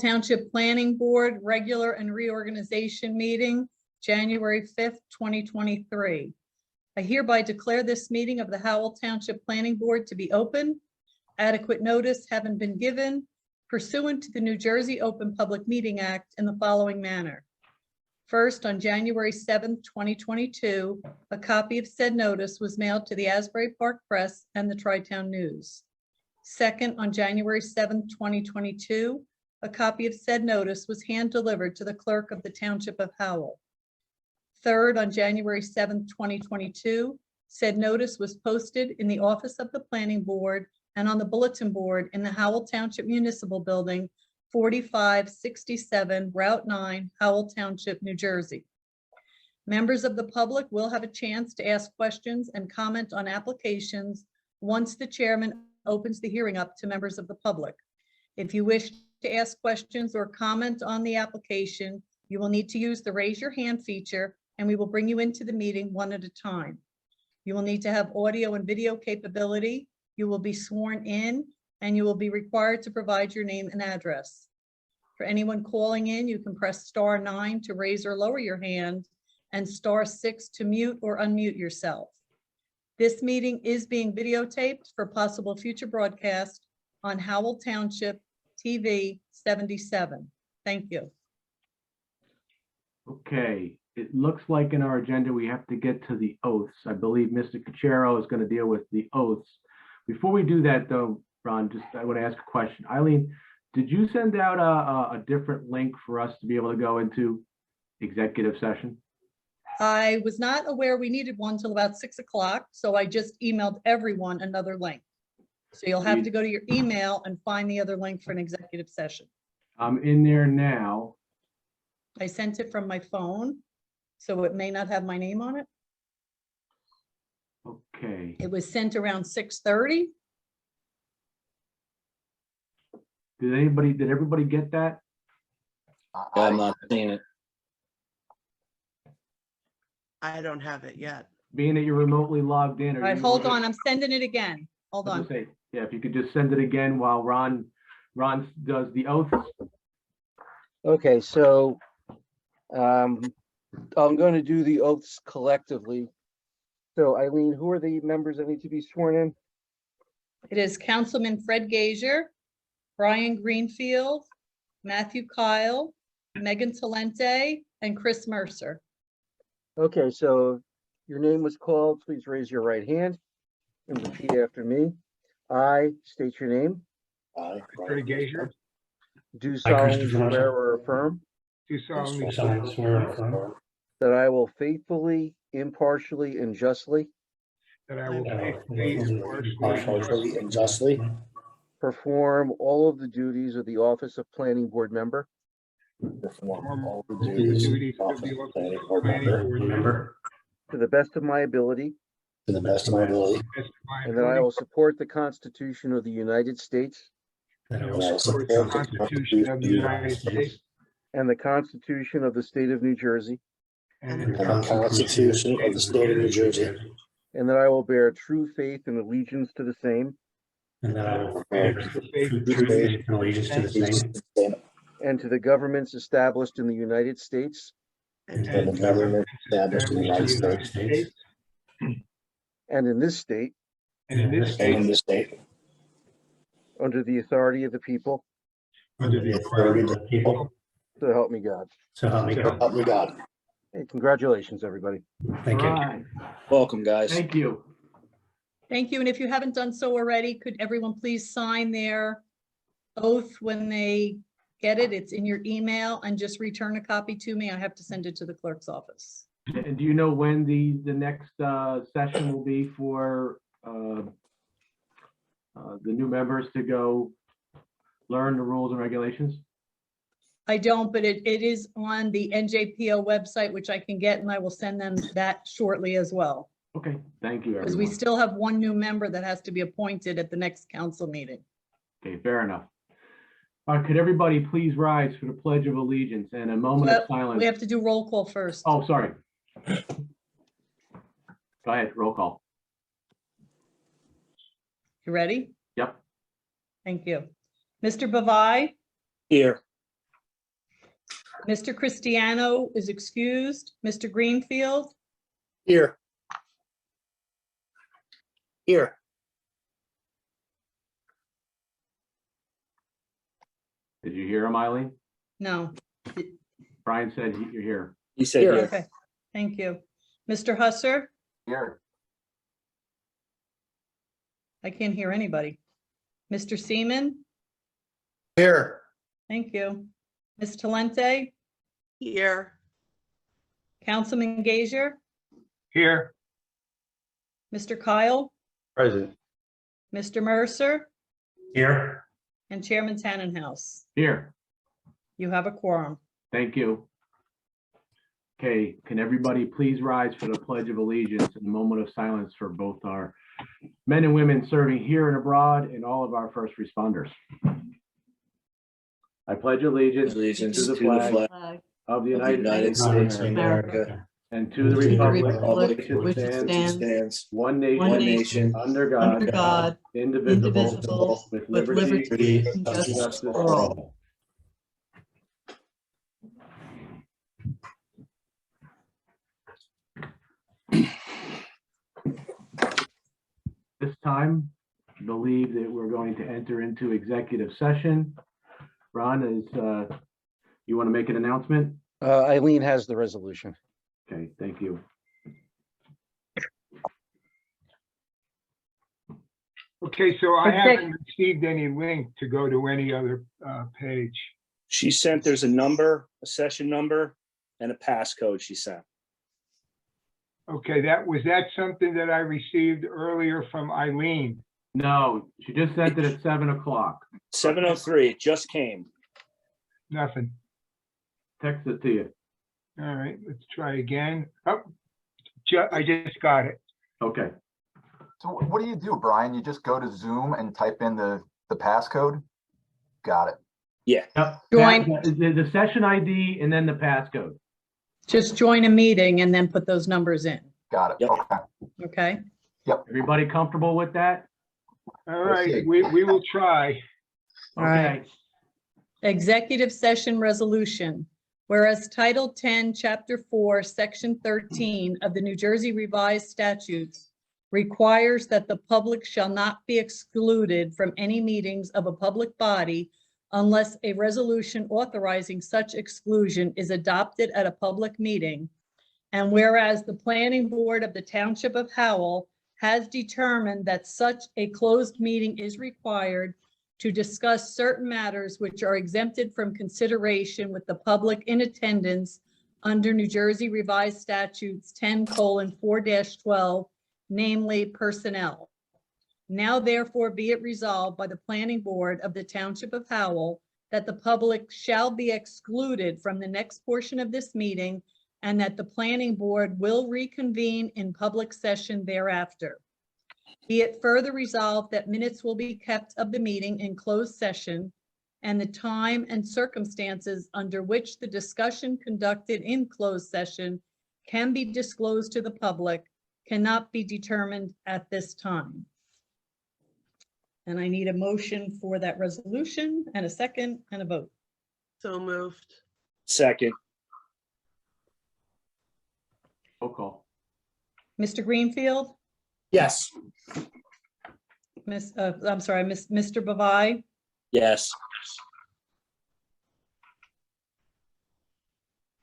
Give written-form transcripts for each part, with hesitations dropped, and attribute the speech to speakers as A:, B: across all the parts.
A: Township Planning Board Regular and Reorganization Meeting, January 5th, 2023. I hereby declare this meeting of the Howell Township Planning Board to be open. Adequate notice having been given pursuant to the New Jersey Open Public Meeting Act in the following manner. First, on January 7th, 2022, a copy of said notice was mailed to the Asbury Park Press and the Tri-Town News. Second, on January 7th, 2022, a copy of said notice was hand-delivered to the clerk of the Township of Howell. Third, on January 7th, 2022, said notice was posted in the office of the Planning Board and on the bulletin board in the Howell Township Municipal Building, 4567 Route 9, Howell Township, New Jersey. Members of the public will have a chance to ask questions and comment on applications once the chairman opens the hearing up to members of the public. If you wish to ask questions or comment on the application, you will need to use the raise your hand feature and we will bring you into the meeting one at a time. You will need to have audio and video capability. You will be sworn in and you will be required to provide your name and address. For anyone calling in, you can press *9 to raise or lower your hand and *6 to mute or unmute yourself. This meeting is being videotaped for possible future broadcast on Howell Township TV 77. Thank you.
B: Okay, it looks like in our agenda we have to get to the oaths. I believe Mr. Cachero is going to deal with the oaths. Before we do that though, Ron, I want to ask a question. Eileen, did you send out a different link for us to be able to go into executive session?
A: I was not aware we needed one till about 6 o'clock, so I just emailed everyone another link. So you'll have to go to your email and find the other link for an executive session.
B: I'm in there now.
A: I sent it from my phone, so it may not have my name on it.
B: Okay.
A: It was sent around 6:30.
B: Did everybody get that?
C: I'm not seeing it.
D: I don't have it yet.
B: Being that you're remotely logged in.
A: All right, hold on. I'm sending it again. Hold on.
B: Yeah, if you could just send it again while Ron does the oaths.
E: Okay, so I'm going to do the oaths collectively. So Eileen, who are the members that need to be sworn in?
A: It is Councilman Fred Gazier, Brian Greenfield, Matthew Kyle, Megan Talente, and Chris Mercer.
E: Okay, so your name was called. Please raise your right hand and repeat after me. I state your name.
C: I,
F: Fred Gazier,
E: Do solemnly swear or affirm
F: do solemnly
G: swear or affirm
E: that I will faithfully, impartially, and justly
F: that I will faithfully,
C: impartially and justly
E: perform all of the duties of the office of Planning Board member
C: perform all the
F: the
C: duties
F: duties
C: of
F: of the
C: the
F: office
C: planning
F: of
C: board
F: planning
C: member
F: board member
E: to the best of my ability,
C: to the best of my ability,
F: as to my
E: and that I
F: ability,
E: will support the Constitution of the United States
F: and I
C: and I
F: will
C: will
F: support
C: support
F: the Constitution of the United States
E: and the Constitution of the State of New Jersey,
F: and
C: and the Constitution of the State of New Jersey,
E: and that I will bear true faith and allegiance to the same,
G: and that I will
F: bear
G: bear
F: true faith
G: true faith and allegiance to the same,
E: and to the governments established in the United States
G: and
C: and the government established in the United
G: United
C: States
G: States
E: and in this state,
F: and in this
C: and in
F: state
C: the state,
E: under the authority of the people,
F: under
G: under
F: the
G: the authority of the people.
E: so help me God.
G: So help me God.
C: help me God.
E: Hey, congratulations, everybody.
G: Thank you.
B: Right.
C: Welcome, guys.
B: Thank you.
A: Thank you. And if you haven't done so already, could everyone please sign their oath when they get it? It's in your email, and just return a copy to me. I have to send it to the clerk's office.
B: And do you know when the next session will be for the new members to go learn the rules and regulations?
A: I don't, but it is on the NJPO website, which I can get, and I will send them that shortly as well.
B: Okay, thank you,
A: Because we
B: everyone.
A: still have one new member that has to be appointed at the next council meeting.
B: Okay, fair enough. All right, could everybody please rise for the Pledge of Allegiance and a moment of silence?
A: We have to do roll call first.
B: Oh, sorry. Go ahead, roll call.
A: You ready?
B: Yep.
A: Thank you. Mr. Bavai,
C: Here.
A: Mr. Cristiano is excused. Mr. Greenfield,
C: Here. Here.
B: Did you hear him, Eileen?
A: no.
B: Brian said you're here.
C: He said
D: Here.
C: here.
A: Okay, thank you. Mr. Husser,
H: Here.
A: I can't hear anybody. Mr. Seaman,
C: Here.
A: thank you. Ms. Talente,
D: Here.
A: Councilman Gager,
F: Here.
A: Mr. Kyle,
G: Present.
A: Mr. Mercer,
G: Here.
A: and Chairman Tannenhouse.
B: Here.
A: You have a quorum.
B: Thank you. Okay, can everybody please rise for the Pledge of Allegiance and a moment of silence for both our men and women serving here and abroad and all of our first responders. I pledge allegiance
C: Allegiance
B: to the flag of the United States of America and to the republic which stands one nation under God, indivisible, with liberty and justice for all. This time, I believe that we're going to enter into executive session. Ron, you want to make an announcement?
E: Eileen has the resolution.
B: Okay, thank you.
F: Okay, so I haven't received any link to go to any other page.
C: She sent, there's a number, a session number, and a passcode she sent.
F: Okay, was that something that I received earlier from Eileen?
B: No, she just sent it at 7 o'clock.
C: 7:03, it just came.
F: Nothing.
B: Text it to you.
F: All right, let's try again. Oh, I just got it.
B: Okay,
H: So what do you do, Brian? You just go to Zoom and type in the passcode? Got it.
C: Yeah,
B: yep.
A: Join.
B: The session ID and then the passcode.
A: Just join a meeting and then put those numbers in,
H: Got it.
C: Yep.
H: Okay.
A: okay?
B: Everybody comfortable with that?
F: All right, we will try.
A: All right.
B: Okay.
A: Executive session resolution. Whereas Title 10, Chapter 4, Section 13 of the New Jersey Revised Statutes requires that the public shall not be excluded from any meetings of a public body unless a resolution authorizing such exclusion is adopted at a public meeting. And whereas the Planning Board of the Township of Howell has determined that such a closed meeting is required to discuss certain matters which are exempted from consideration with the public in attendance under New Jersey Revised Statutes 10:4-12, namely personnel. Now therefore be it resolved by the Planning Board of the Township of Howell that the public shall be excluded from the next portion of this meeting and that the Planning Board will reconvene in public session thereafter. Be it further resolved that minutes will be kept of the meeting in closed session and the time and circumstances under which the discussion conducted in closed session can be disclosed to the public cannot be determined at this time. And I need a motion for that resolution and a second and a vote.
D: So moved.
C: second,
B: Roll call.
A: Mr. Greenfield,
C: yes,
A: Mr. Bavai,
C: yes,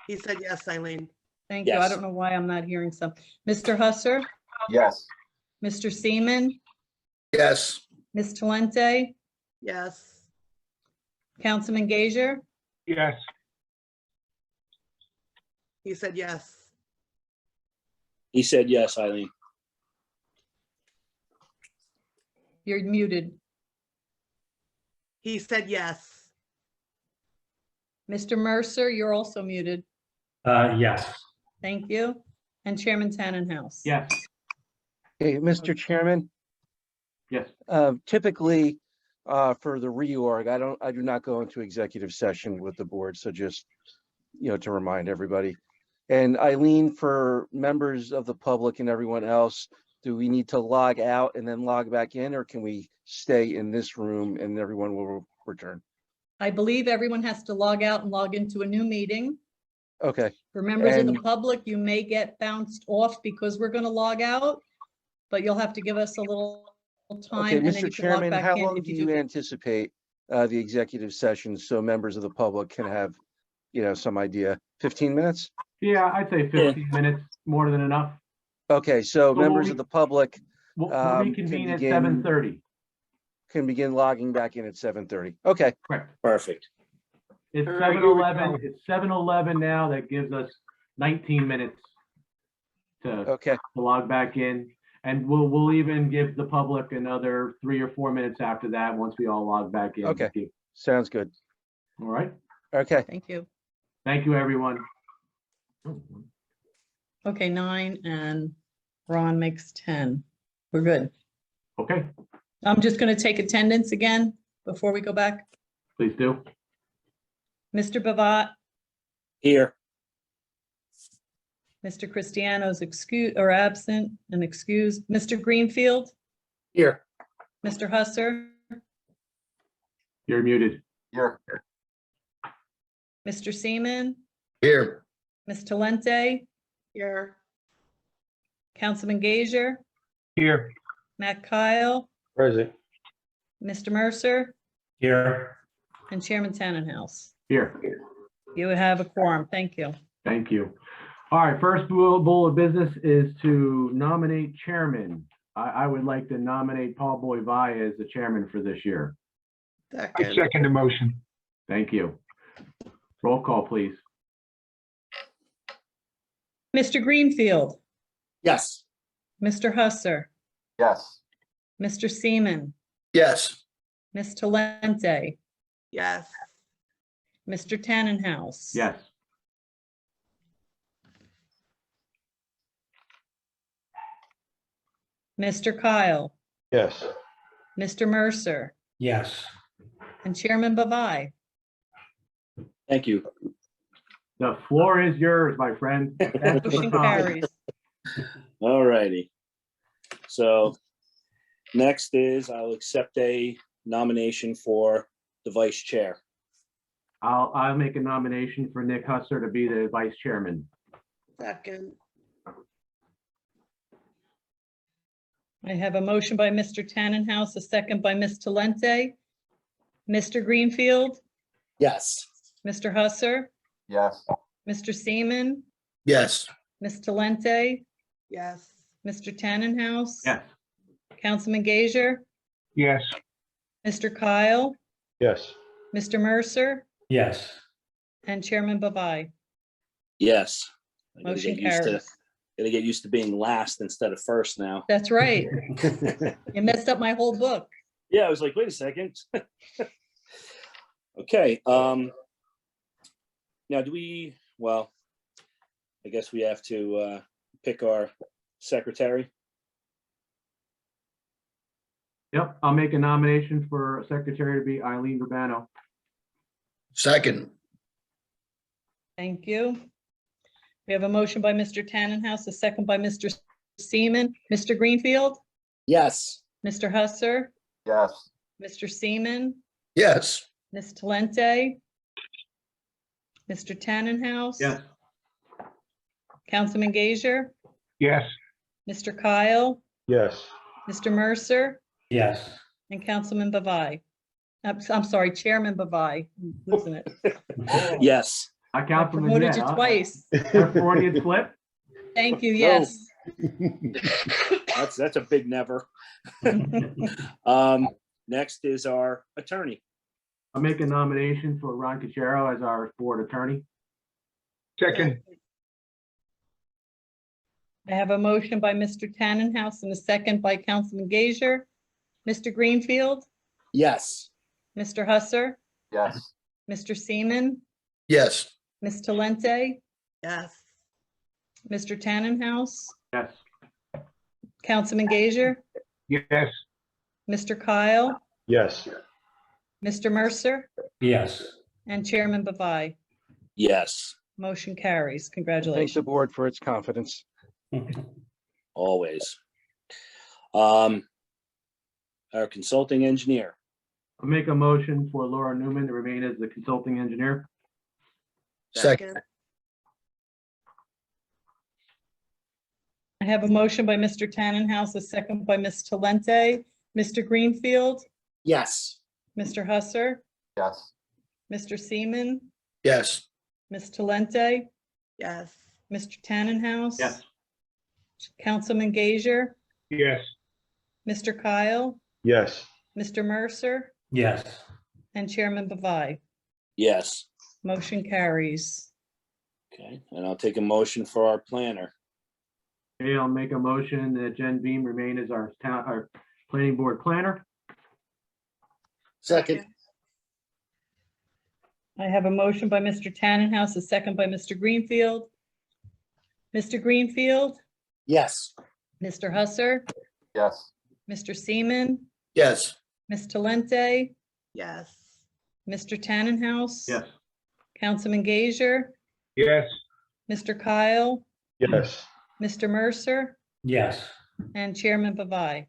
D: He said yes, Eileen.
A: thank you. I
C: Yes.
A: don't know why I'm not hearing some. Mr. Husser,
H: Yes.
A: Mr. Seaman,
C: yes,
A: Ms. Talente,
D: Yes.
A: Councilman Gager,
F: Yes,
D: He said yes.
C: he said yes, Eileen.
A: you're muted.
D: He said yes.
A: Mr. Mercer, you're also muted.
G: Yes.
A: Thank you. And Chairman Tannenhouse.
B: Yes,
E: Hey, Mr. Chairman,
B: yes.
E: typically, for the reorg, I do not go into executive session with the board, so just, to remind everybody. And Eileen, for members of the public and everyone else, do we need to log out and then log back in, or can we stay in this room and everyone will return?
A: I believe everyone has to log out and log into a new meeting.
E: Okay,
A: For members of the
E: And-
A: public, you may get bounced off because we're going to log out, but you'll have to give us a little time.
E: okay,
A: and then
E: Mr.
A: you can log
E: Chairman,
A: back
E: how
A: in
E: long
A: if
E: do
A: you
E: you
A: do.
E: anticipate the executive session so members of the public can have, some idea? 15 minutes?
B: Yeah, I'd say 15 minutes, more than enough.
E: Okay, so
B: we'll
E: members
B: re-
E: of the public
B: We'll
E: can
B: reconvene at
E: begin-
B: 7:30.
E: can begin logging back in at 7:30. Okay,
B: Correct.
C: Perfect.
B: It's
F: All right, here we
B: 7:11.
F: go.
B: It's 7:11 now. That gives us 19 minutes to
E: okay,
B: log back in. And we'll even give the public another 3 or 4 minutes after that, once we all log back in.
E: Okay. sounds good.
B: All right.
E: Okay,
A: Thank you.
B: Thank you, everyone.
A: Okay, 9 and Ron makes 10. We're good.
B: Okay,
A: I'm just going to take attendance again before we go back.
B: please do.
A: Mr. Bavat,
C: Here.
A: Mr. Cristiano's excused or absent and excused. Mr. Greenfield,
C: Here.
A: Mr. Husser,
B: You're muted.
H: Here.
A: Mr. Seaman,
C: Here.
A: Ms. Talente,
D: Here.
A: Councilman Gager,
F: Here.
A: Matt Kyle,
G: Present.
A: Mr. Mercer,
G: Here.
A: and Chairman Tannenhouse.
B: Here.
A: You have a quorum. Thank you.
B: Thank you. All right, first rule of business is to nominate chairman. I would like to nominate Paul Boivai as the chairman for this year.
F: I
D: Second.
F: second the motion.
B: Thank you. Roll call, please.
A: Mr. Greenfield,
C: Yes.
A: Mr. Husser,
H: Yes.
A: Mr. Seaman,
C: Yes.
A: Ms. Talente,
D: Yes.
A: Mr. Tannenhouse.
B: Yes.
A: Mr. Kyle,
G: Yes.
A: Mr. Mercer,
G: Yes.
A: and Chairman Bavai.
C: Thank you.
B: The floor is yours, my friend. Pass the
A: Motion
B: baton.
A: carries.
C: All righty. So next is I'll accept a nomination for the vice chair.
B: I'll make a nomination for Nick Husser to be the vice chairman.
D: Second.
A: I have a motion by Mr. Tannenhouse, a second by Ms. Talente. Mr. Greenfield,
C: Yes.
A: Mr. Husser,
H: Yes.
A: Mr. Seaman,
C: Yes.
A: Ms. Talente,
D: Yes.
A: Mr. Tannenhouse.
B: Yes.
A: Councilman Gager,
F: Yes.
A: Mr. Kyle,
G: Yes.
A: Mr. Mercer,
G: Yes.
A: and Chairman Bavai.
C: Yes. I gotta
A: Motion
C: get used to-
A: carries.
C: Gotta get used to being last instead of first now.
A: That's right. You messed up my whole book.
C: Yeah, I was like, wait a second. Okay, now well, I guess we have to pick our secretary.
B: Yep, I'll make a nomination for secretary to be Eileen Urbano.
C: Second.
A: Thank you. We have a motion by Mr. Tannenhouse, a second by Mr. Seaman. Mr. Greenfield,
C: Yes.
A: Mr. Husser,
H: Yes.
A: Mr. Seaman,
C: Yes.
A: Ms. Talente, Mr. Tannenhouse.
B: Yes.
A: Councilman Gager,
F: Yes.
A: Mr. Kyle,
G: Yes.
A: Mr. Mercer,
G: Yes.
A: and Councilman Bavai. I'm sorry, Chairman Bavai. I'm losing it.
C: Yes.
B: I
A: I
B: count from
A: promoted you twice.
B: Freudian slip.
A: Thank you,
C: No.
A: yes.
C: That's a big never. Next is our attorney.
B: I'll make a nomination for Ron Cachero as our board attorney.
F: Second.
A: I have a motion by Mr. Tannenhouse and a second by Councilman Gager. Mr. Greenfield,
C: Yes.
A: Mr. Husser,
H: Yes.
A: Mr. Seaman,
C: Yes.
A: Ms. Talente,
D: Yes.
A: Mr. Tannenhouse,
B: Yes.
A: Councilman Gager,
F: Yes.
A: Mr. Kyle,
G: Yes.
A: Mr. Mercer,
G: Yes.
A: and Chairman Bavai.
C: Yes.
A: Motion carries.
E: thanks the
A: Congratulations.
E: board for its confidence.
C: Always. Our consulting engineer.
B: I'll make a motion for Laura Newman to remain as the consulting engineer.
D: Second.
A: I have a motion by Mr. Tannenhouse, a second by Ms. Talente. Mr. Greenfield,
C: Yes.
A: Mr. Husser,
H: Yes.
A: Mr. Seaman,
C: Yes.
A: Ms. Talente,
D: Yes.
A: Mr. Tannenhouse.
B: Yes.
A: Councilman Gager,
F: yes,
A: Mr. Kyle,
E: Yes.
A: Mr. Mercer,
G: Yes.
A: and Chairman Bavai.
C: Yes.
A: Motion carries.
C: Okay, and I'll take a motion for our planner.
B: Okay, I'll make a motion that Jen Beam remain as our planning board planner.
D: Second.
A: I have a motion by Mr. Tannenhouse, a second by Mr. Greenfield. Mr. Greenfield,
C: Yes.
A: Mr. Husser,
H: Yes.
A: Mr. Seaman,
C: Yes.
A: Ms. Talente,
D: Yes.
A: Mr. Tannenhouse.
B: Yes.
A: Councilman Gager,
F: yes,
A: Mr. Kyle,
E: Yes.
A: Mr. Mercer,
G: Yes.
A: and Chairman Bavai.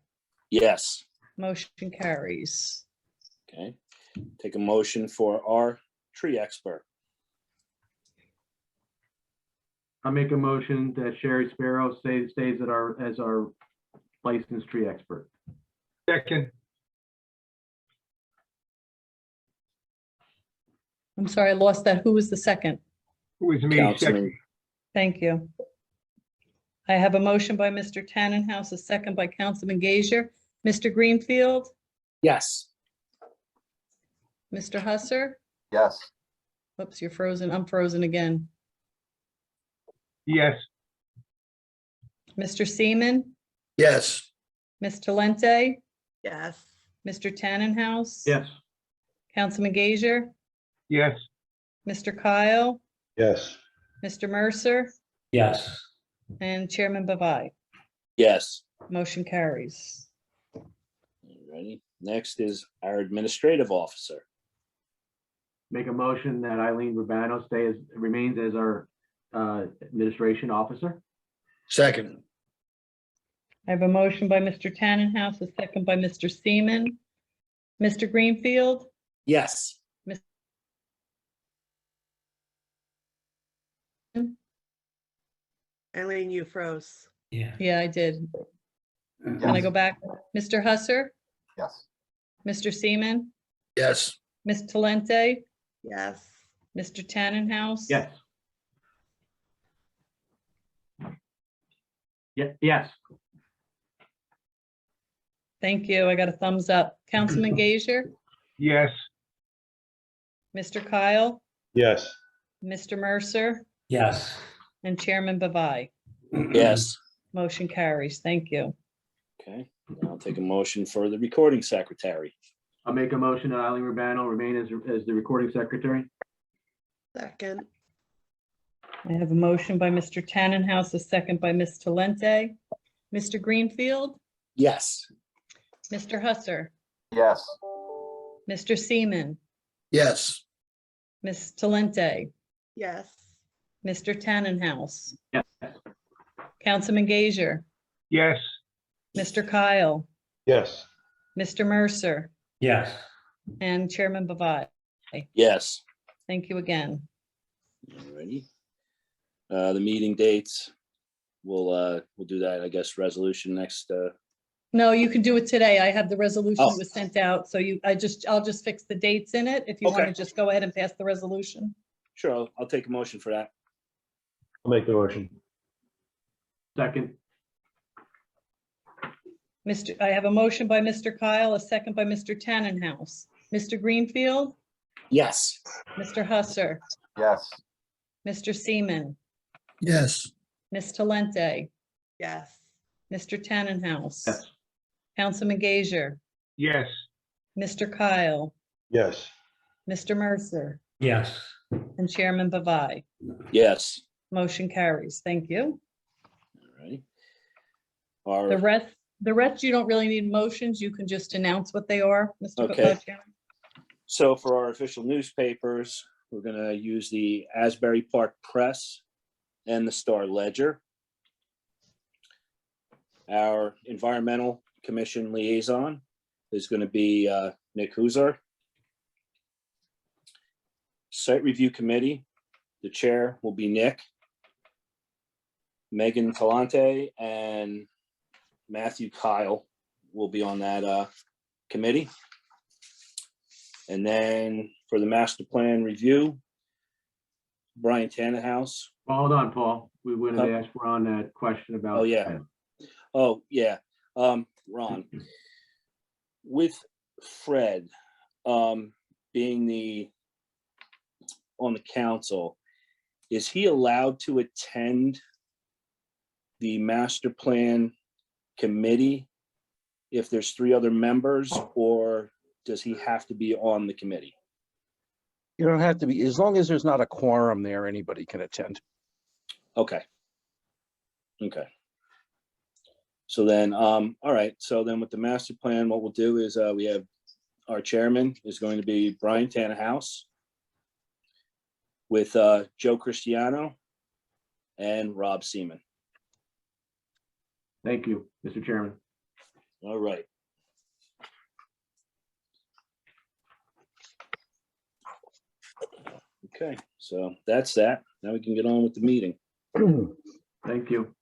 C: Yes.
A: Motion carries.
C: Okay, take a motion for our tree expert.
B: I'll make a motion that Sherry Sparrow stays as our licensed tree expert.
F: second,
A: I'm sorry, I lost that. Who was the second?
F: it was me, second,
C: Councilman,
A: Thank you. I have a motion by Mr. Tannenhouse, a second by Councilman Gager. Mr. Greenfield,
C: yes.
A: Mr. Husser.
H: Yes.
A: Oops, you're frozen. I'm frozen again.
F: yes,
A: Mr. Seaman,
C: Yes.
A: Ms. Talente,
D: Yes.
A: Mr. Tannenhouse.
B: Yes.
A: Councilman Gager,
F: yes,
A: Mr. Kyle,
E: Yes.
A: Mr. Mercer,
G: Yes.
A: and Chairman Bavai.
C: Yes.
A: Motion carries.
C: Ready? Next is our administrative officer.
B: Make a motion that Eileen Urbano remains as our administration officer.
C: Second.
A: I have a motion by Mr. Tannenhouse, a second by Mr. Seaman. Mr. Greenfield,
C: Yes.
D: Eileen, you froze.
G: Yeah.
A: yeah, I did. Can I
H: Yes.
A: go back? Mr. Husser,
H: Yes.
A: Mr. Seaman,
C: Yes.
A: Ms. Talente,
D: Yes.
A: Mr. Tannenhouse.
B: Yes. Yes.
A: Thank you. I got a thumbs up. Councilman Gager,
F: yes,
A: Mr. Kyle,
E: Yes.
A: Mr. Mercer,
G: Yes.
A: and Chairman Bavai.
C: Yes.
A: Motion carries. Thank you.
C: Okay, now I'll take a motion for the recording secretary.
B: I'll make a motion that Eileen Urbano remain as the recording secretary.
D: Second.
A: I have a motion by Mr. Tannenhouse, a second by Ms. Talente. Mr. Greenfield,
C: Yes.
A: Mr. Husser,
H: Yes.
A: Mr. Seaman,
C: Yes.
A: Ms. Talente,
D: Yes.
A: Mr. Tannenhouse,
B: Yes.
A: Councilman Gager,
F: yes,
A: Mr. Kyle,
E: Yes.
A: Mr. Mercer,
G: Yes.
A: and Chairman Bavai.
C: Yes.
A: Thank you again.
C: Alrighty. The meeting dates, we'll do that, I guess, resolution next,
A: No, you can do it today. I have the resolution that
C: Oh.
A: was sent out, so I'll just fix the dates in it. If you want to
C: Okay.
A: just go ahead and pass the resolution.
C: sure, I'll take a motion for that.
E: I'll make the motion.
B: Second.
A: I have a motion by Mr. Kyle, a second by Mr. Tannenhouse. Mr. Greenfield,
C: Yes.
A: Mr. Husser,
H: Yes.
A: Mr. Seaman,
C: Yes.
A: Ms. Talente,
D: Yes.
A: Mr. Tannenhouse.
B: Yes.
A: Councilman Gager,
F: yes,
A: Mr. Kyle,
E: Yes.
A: Mr. Mercer,
G: Yes.
A: and Chairman Bavai.
C: Yes.
A: Motion carries. Thank you.
C: Alrighty.
A: The rest, you don't really need motions. You can just announce what they are, Mr.
C: Okay.
A: Chairman.
C: So for our official newspapers, we're gonna use the Asbury Park Press and the Star Ledger. Our Environmental Commission liaison is gonna be Nick Huzar. Site Review Committee, the chair will be Nick. Megan Talante and Matthew Kyle will be on that committee. And then for the master plan review, Brian Tannenhouse.
B: Hold on, Paul. We would have asked Ron that question about.
C: Oh, yeah. Oh, yeah. Ron, with Fred being on the council, is he allowed to attend the master plan committee if there's 3 other members, or does he have to be on the committee?
E: You don't have to be, as long as there's not a quorum there, anybody can attend.
C: Okay. Okay. So then, all right. So then with the master plan, what we'll do is we have our chairman is going to be Brian Tannenhouse with Joe Cristiano and Rob Seaman.
B: Thank you, Mr. Chairman.
C: All right. Okay, so that's that. Now we can get on with the meeting.
B: Thank you.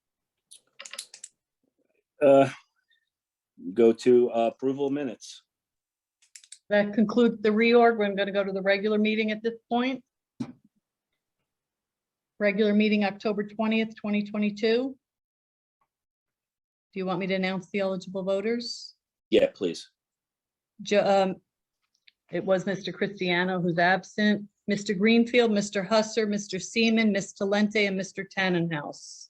C: Go to approval of minutes.
A: That concludes the reorg. We're going to go to the regular meeting at this point. Regular meeting, October 20th, 2022. Do you want me to announce the eligible voters?
C: Yeah, please.
A: It was Mr. Cristiano who's absent, Mr. Greenfield, Mr. Husser, Mr. Seaman, Ms. Talente, and Mr. Tannenhouse.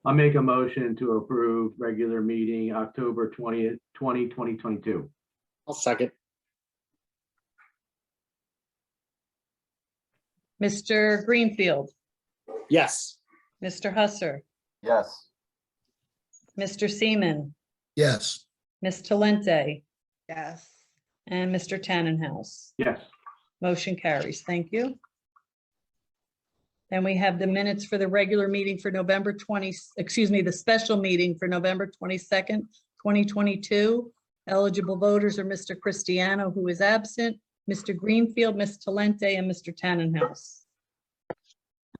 B: I'll make a motion to approve regular meeting October 20th, 2022.
C: I'll second.
A: Mr. Greenfield,
C: Yes.
A: Mr. Husser,
H: Yes.
A: Mr. Seaman,
I: yes,
A: Ms. Talente,
D: Yes.
A: and Mr. Tannenhouse.
B: Yes.
A: Motion carries. Thank you. Then we have the minutes for the regular meeting for November 20, the special meeting for November 22nd, 2022. Eligible voters are Mr. Cristiano, who is absent, Mr. Greenfield, Ms. Talente, and Mr. Tannenhouse.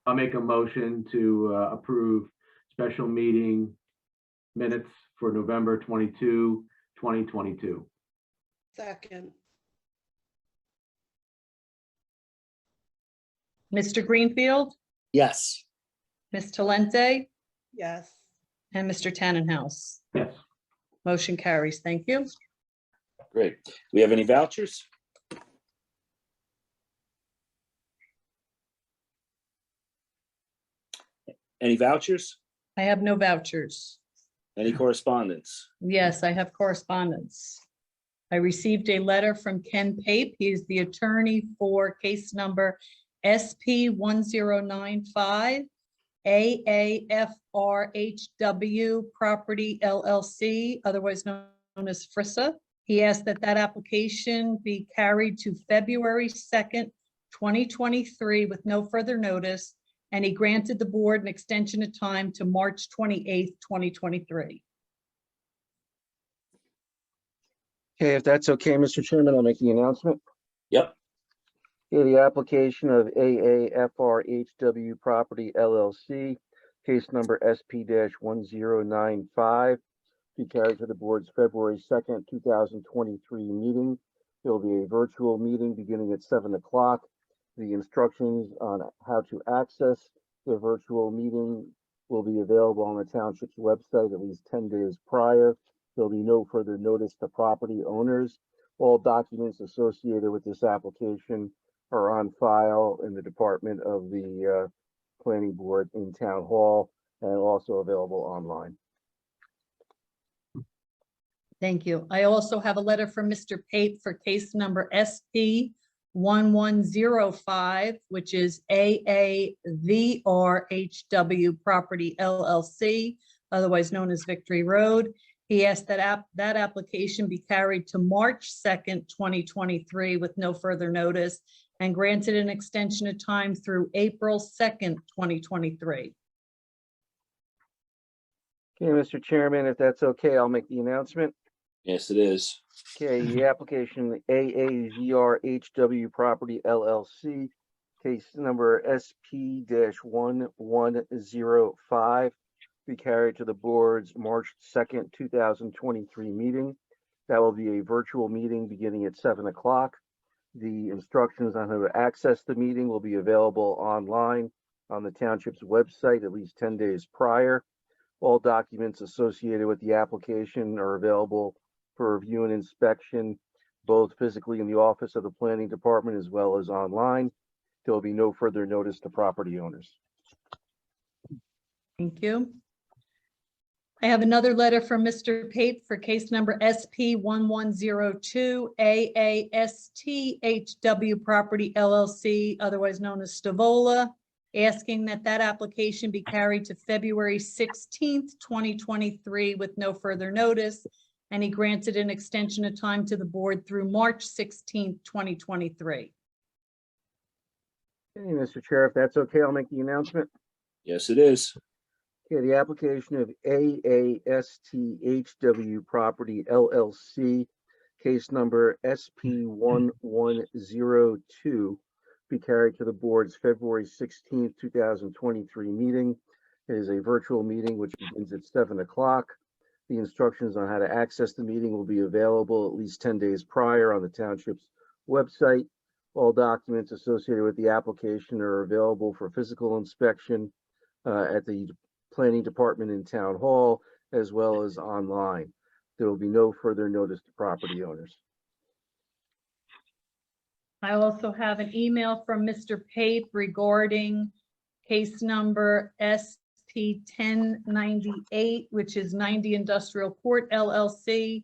B: I'll make a motion to approve special meeting minutes for November 22, 2022.
D: Second.
A: Mr. Greenfield,
C: Yes.
A: Ms. Talente,
D: Yes.
A: and Mr. Tannenhouse.
B: Yes.
A: Motion carries. Thank you.
C: Great. We have any vouchers? Any vouchers?
A: I have no vouchers.
C: Any correspondence?
A: Yes, I have correspondence. I received a letter from Ken Pape. He is the attorney for case number SP 1095, AAFRHW Property LLC, otherwise known as FRISA. He asked that that application be carried to February 2nd, 2023 with no further notice, and he granted the board an extension of time to March 28th, 2023.
E: Okay, if that's okay, Mr. Chairman, I'll make the announcement.
C: Yep.
E: Okay, the application of AAFRHW Property LLC, case number SP-1095, be carried to the board's February 2nd, 2023 meeting. There will be a virtual meeting beginning at 7 o'clock. The instructions on how to access the virtual meeting will be available on the township's website at least 10 days prior. There'll be no further notice to property owners. All documents associated with this application are on file in the department of the planning board in town hall and also available online.
A: Thank you. I also have a letter from Mr. Pape for case number SP 1105, which is AAVRHW Property LLC, otherwise known as Victory Road. He asked that that application be carried to March 2nd, 2023 with no further notice, and granted an extension of time through April 2nd, 2023.
E: Okay, Mr. Chairman, if that's okay, I'll make the announcement.
C: Yes, it is.
E: Okay, the application AAVRHW Property LLC, case number SP-1105, be carried to the board's March 2nd, 2023 meeting. That will be a virtual meeting beginning at 7 o'clock. The instructions on how to access the meeting will be available online on the township's website at least 10 days prior. All documents associated with the application are available for review and inspection, both physically in the office of the planning department as well as online. There will be no further notice to property owners.
A: Thank you. I have another letter from Mr. Pape for case number SP-1102 AASTHW Property LLC, otherwise known as Stavola, asking that that application be carried to February 16th, 2023 with no further notice. And he granted an extension of time to the board through March 16th, 2023.
E: Okay, Mr. Chair, if that's okay, I'll make the announcement.
C: Yes, it is.
E: Okay, the application of AASTHW Property LLC, case number SP-1102, be carried to the board's February 16th, 2023 meeting. It is a virtual meeting which begins at 7 o'clock. The instructions on how to access the meeting will be available at least 10 days prior on the township's website. All documents associated with the application are available for physical inspection at the planning department in town hall, as well as online. There will be no further notice to property owners.
A: I also have an email from Mr. Pape regarding case number SP-1098, which is 90 Industrial Court LLC.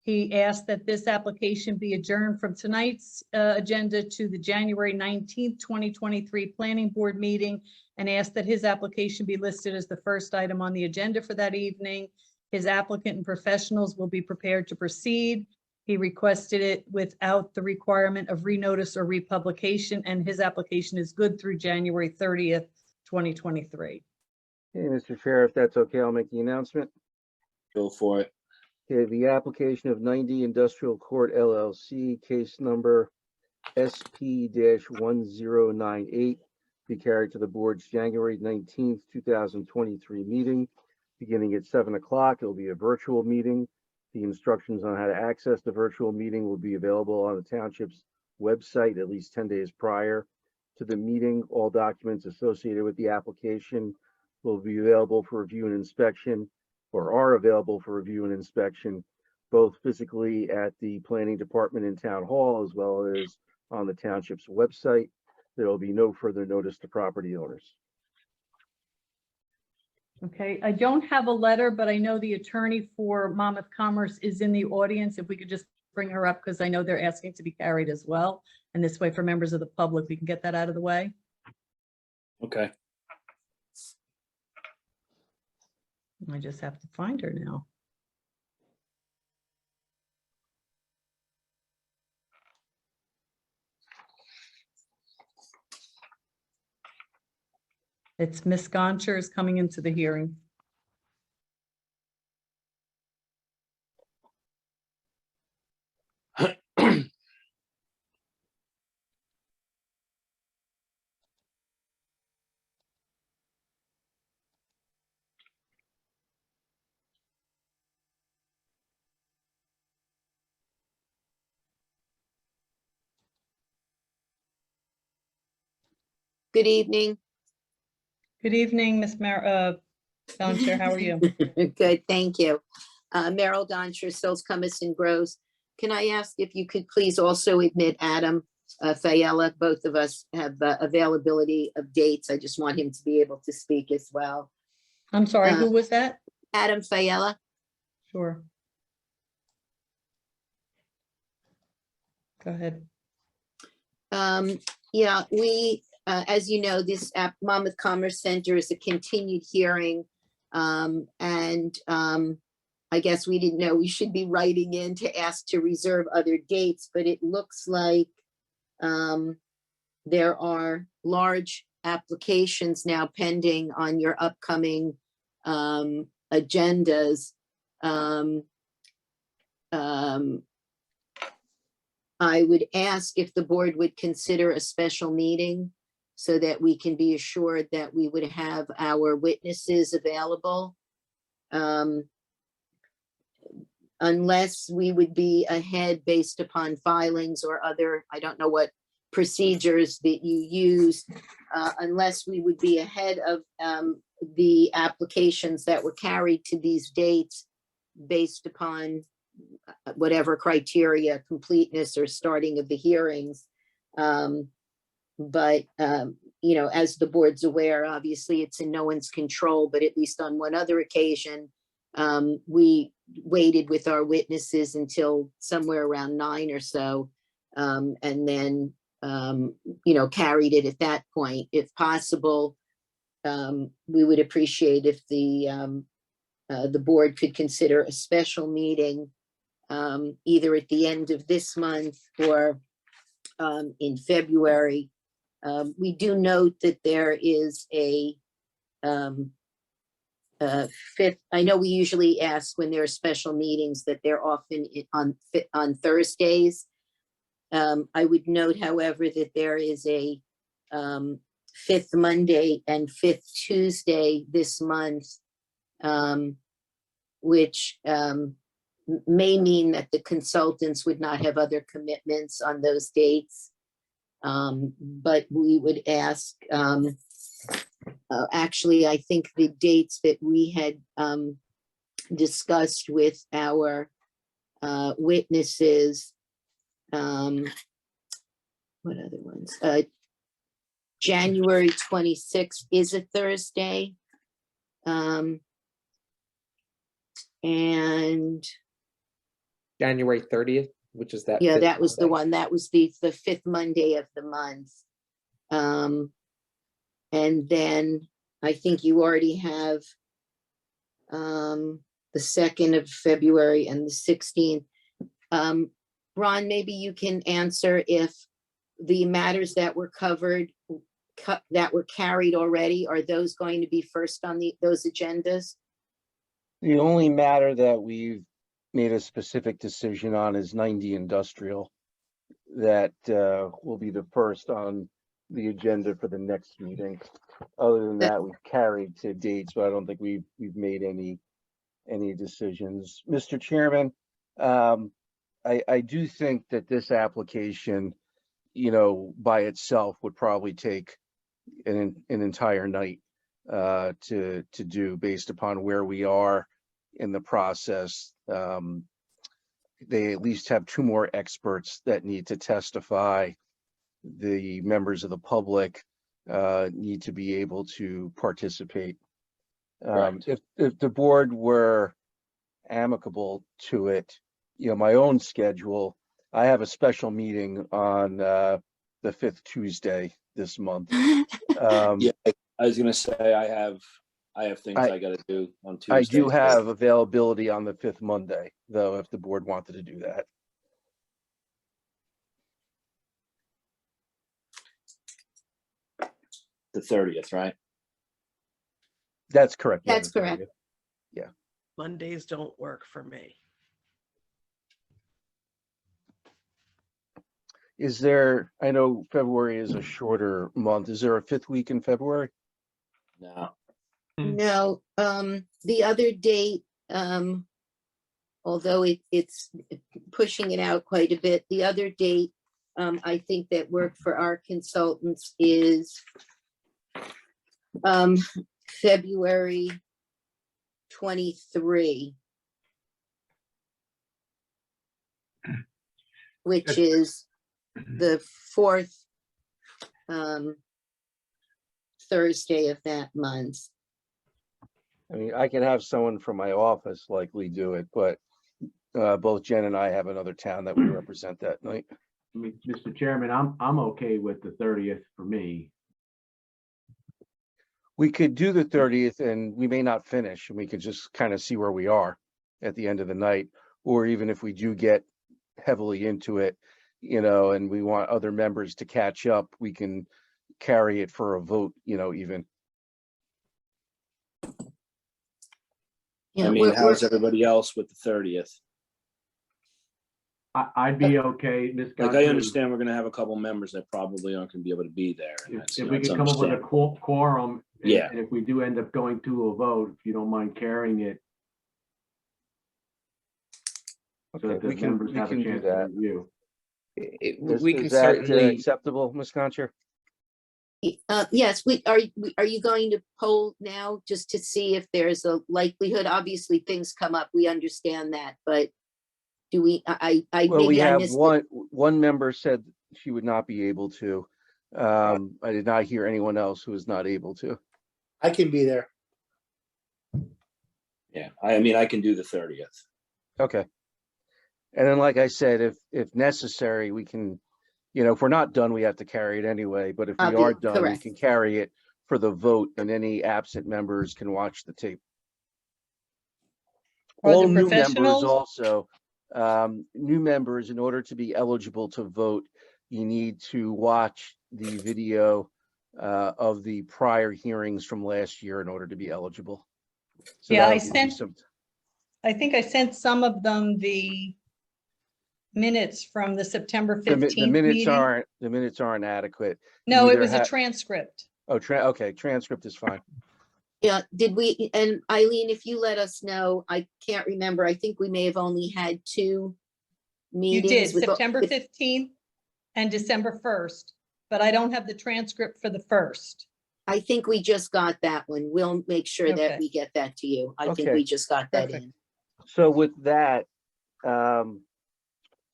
A: He asked that this application be adjourned from tonight's agenda to the January 19th, 2023 Planning Board meeting, and asked that his application be listed as the first item on the agenda for that evening. His applicant and professionals will be prepared to proceed. He requested it without the requirement of renotice or republication, and his application is good through January 30th, 2023.
E: Okay, Mr. Chair, if that's okay, I'll make the announcement.
C: Go for it.
E: Okay, the application of 90 Industrial Court LLC, case number SP-1098, be carried to the board's January 19th, 2023 meeting, beginning at 7 o'clock. It will be a virtual meeting. The instructions on how to access the virtual meeting will be available on the township's website at least 10 days prior to the meeting. All documents associated with the application will be available for review and inspection, or are available for review and inspection, both physically at the planning department in town hall as well as on the township's website. There will be no further notice to property owners.
A: Okay, I don't have a letter, but I know the attorney for Monmouth Commerce is in the audience. If we could just bring her up, because I know they're asking to be carried as well. And this way, for members of the public, we can get that out of the way.
C: Okay.
A: I just have to find her now. It's Miss Goncher is coming into the hearing.
I: Good evening.
A: Good evening, Miss Goncher. How are you?
I: Good, thank you. Merrill Doncher, Sills, Cummins and Groves. Can I ask if you could please also admit Adam Fayella? Both of us have availability of dates. I just want him to be able to speak as well.
A: I'm sorry, who was that?
I: Adam Fayella.
A: Sure. Go ahead.
I: Yeah, we, as you know, this Monmouth Commerce Center is a continued hearing. I guess we didn't know we should be writing in to ask to reserve other dates, but it looks like there are large applications now pending on your upcoming agendas. I would ask if the board would consider a special meeting so that we can be assured that we would have our witnesses available. Unless we would be ahead based upon filings or other, I don't know what procedures that you use, unless we would be ahead of the applications that were carried to these dates based upon whatever criteria, completeness or starting of the hearings. But you know, as the board's aware, obviously it's in no one's control, but at least on one other occasion, we waited with our witnesses until somewhere around 9 or so, and then you know, carried it at that point. If possible, we would appreciate if the board could consider a special meeting either at the end of this month or in February. We do note that there is a fifth. I know we usually ask when there are special meetings that they're often on Thursdays. I would note, however, that there is a fifth Monday and fifth Tuesday this month, which may mean that the consultants would not have other commitments on those dates. But we would ask, actually, I think the dates that we had discussed with our witnesses, what other ones? January 26th is a Thursday. And
J: January 30th, which is that.
I: yeah,
J: fifth
I: that was the
J: Monday.
I: one. That was the fifth Monday of the month. And then I think you already have the 2nd of February and the 16th. Ron, maybe you can answer if the matters that were covered, that were carried already, are those going to be first on those agendas?
E: The only matter that we've made a specific decision on is 90 industrial. That will be the first on the agenda for the next meeting. Other than that, we've carried to dates, but I don't think we've made any decisions. Mr. Chairman, I do think that this application, you know, by itself would probably take an entire night to do, based upon where we are in the process. They at least have 2 more experts that need to testify. The members of the public need to be able to participate. If the board were amicable to it, you know, my own schedule, I have a special meeting on the 5th Tuesday this month.
C: Yeah, I was gonna say, I have things I gotta do on Tuesday.
E: I do have availability on the 5th Monday, though, if the board wanted to do that.
C: The 30th, right?
E: That's correct. yeah,
I: That's
E: the
I: correct.
E: 30th.
D: Mondays don't work for me.
E: Is there, I know February is a shorter month. Is there a 5th week in February?
C: No.
I: No, the other date, although it's pushing it out quite a bit, the other date, I think that worked for our consultants is February 23, which is the 4th Thursday of that month.
E: I mean, I can have someone from my office likely do it, but both Jen and I have another town that we represent that night.
B: I mean, Mr. Chairman, I'm okay with the 30th for me.
E: We could do the 30th and we may not finish, and we could just kind of see where we are at the end of the night. Or even if we do get heavily into it, you know, and we want other members to catch up, we can carry it for a vote, you know, even.
I: Yeah,
C: I mean, how's everybody else with the 30th?
B: I'd be okay, Ms.
C: Like, I
B: Gunter,
C: understand we're gonna have a couple members that probably aren't gonna be able to be there. and that's,
B: If
C: you
B: we
C: know, it's
B: could come up with a
C: understandable.
B: quorum. and-
C: Yeah.
B: And if we do end up going to a vote, if you don't mind carrying it, so
E: Okay,
B: that the
E: we can,
B: members
E: we
B: have a
E: can do
B: chance to
E: that.
B: review.
J: We can
E: Is that
J: certainly,
E: acceptable, Ms. Concher?
I: Yes, are you going to poll now just to see if there's a likelihood? Obviously, things come up, we understand that, but do we,
E: Well, we
I: maybe I
E: have
I: missed it.
E: one member said she would not be able to. I did not hear anyone else who was not able to.
K: I can be there.
C: Yeah, I mean, I can do the 30th.
E: Okay. And then, like I said, if necessary, we can, if we're not done, we have to carry it anyway, but if we are done, we
I: correct.
E: can carry it for the vote and any absent members can watch the tape.
A: Are
E: All
A: the
E: new members
A: professionals?
E: also, new members, in order to be eligible to vote, you need to watch the video of the prior hearings from last year in order to be eligible. So
A: Yeah, I
E: that'll give you
A: sent- I think I sent some of them the minutes from the September
E: The
A: 15th
E: minutes
A: meeting.
E: aren't adequate.
A: No, it
E: either
A: was a
E: ha-
A: transcript.
E: Oh, okay, transcript is fine.
I: Yeah, did we, and Eileen, if you let us know, I can't remember, I think we may have only had two
A: You
I: meetings.
A: did,
I: with all-
A: September 15th and December 1st, but I don't have the transcript for the first.
I: I think we just got that one. We'll make sure
A: Okay.
I: that we get that to you. I think
E: Okay.
I: we just got that
A: Perfect.
I: in.
E: So with that,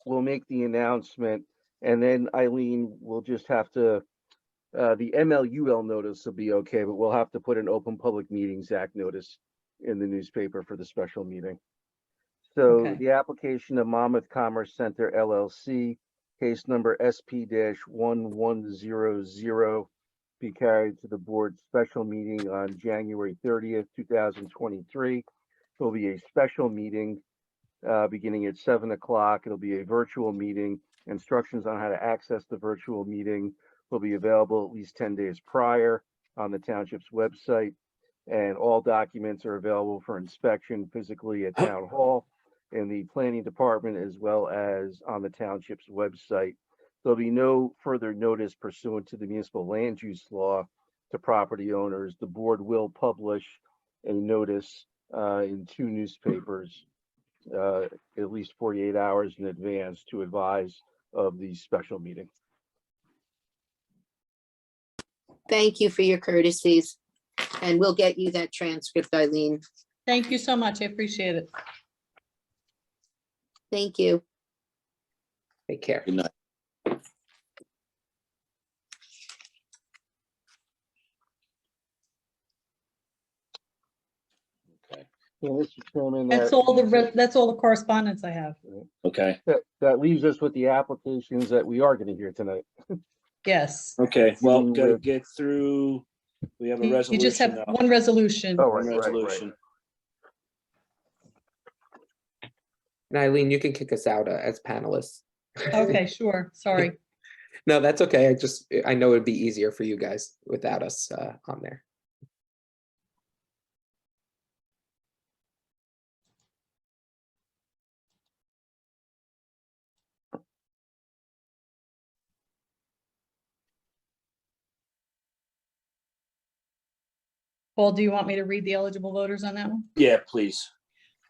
E: we'll make the announcement, and then Eileen will just have to, the MLUL notice will be okay, but we'll have to put an Open Public Meetings Act notice in the newspaper for the special meeting. So
A: Okay.
E: the application of Monmouth Commerce Center LLC, case number SP-1100, be carried to the board's special meeting on January 30th, 2023. There'll be a special meeting beginning at 7 o'clock. It'll be a virtual meeting. Instructions on how to access the virtual meeting will be available at least 10 days prior on the township's website. And all documents are available for inspection physically at Town Hall, in the planning department, as well as on the township's website. There'll be no further notice pursuant to the municipal land use law to property owners. The board will publish a notice in two newspapers at least 48 hours in advance to advise of the special meeting.
I: Thank you for your courtesies. And we'll get you that transcript, Eileen.
A: Thank you so much. I appreciate it.
I: Thank you.
J: take care.
C: Good night. Okay,
E: Yeah, Mr. Chairman,
A: That's all that's all the correspondence I have.
C: okay,
E: that leaves us with the applications that we are going to hear tonight.
A: Yes.
C: okay, well,
E: Dealing
C: gotta
E: with-
C: get through, we have a
A: You just
C: resolution
A: have
C: now.
A: one resolution.
E: Oh,
C: One
E: right, right, right.
C: resolution.
J: And Eileen, you can kick us out as panelists.
A: Okay, sure. Sorry.
J: No, that's okay. I know it'd be easier for you guys without us on there.
A: Paul, do you want me to read the eligible voters on that one?
C: Yeah, please.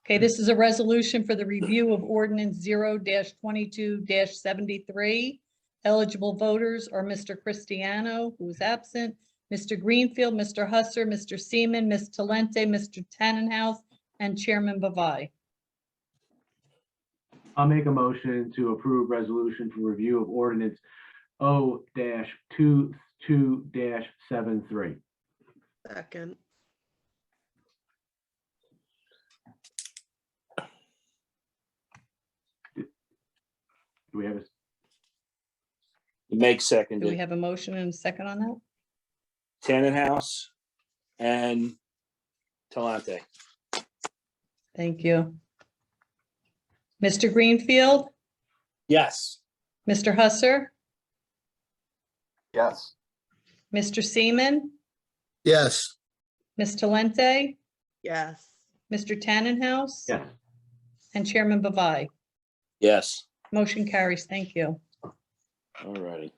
A: Okay, this is a resolution for the review of ordinance 0-22-73. Eligible voters are Mr. Cristiano, who is absent, Mr. Greenfield, Mr. Husser, Mr. Seaman, Ms. Talente, Mr. Tannenhouse, and Chairman Bavai.
B: I'll make a motion to approve resolution for review of ordinance O-22-73.
D: Second,
B: Do we have a,
C: Meg
A: Do we
C: seconded,
A: have a motion and a second on that?
C: Tannenhouse and Talante.
A: Thank you. Mr. Greenfield,
K: Yes.
A: Mr. Husser,
H: Yes.
A: Mr. Seaman,
K: Yes.
A: Ms. Talente,
D: yes.
A: Mr. Tannenhouse,
B: yes,
A: and Chairman Bavai.
C: Yes,
A: Motion carries. Thank you.
C: All righty.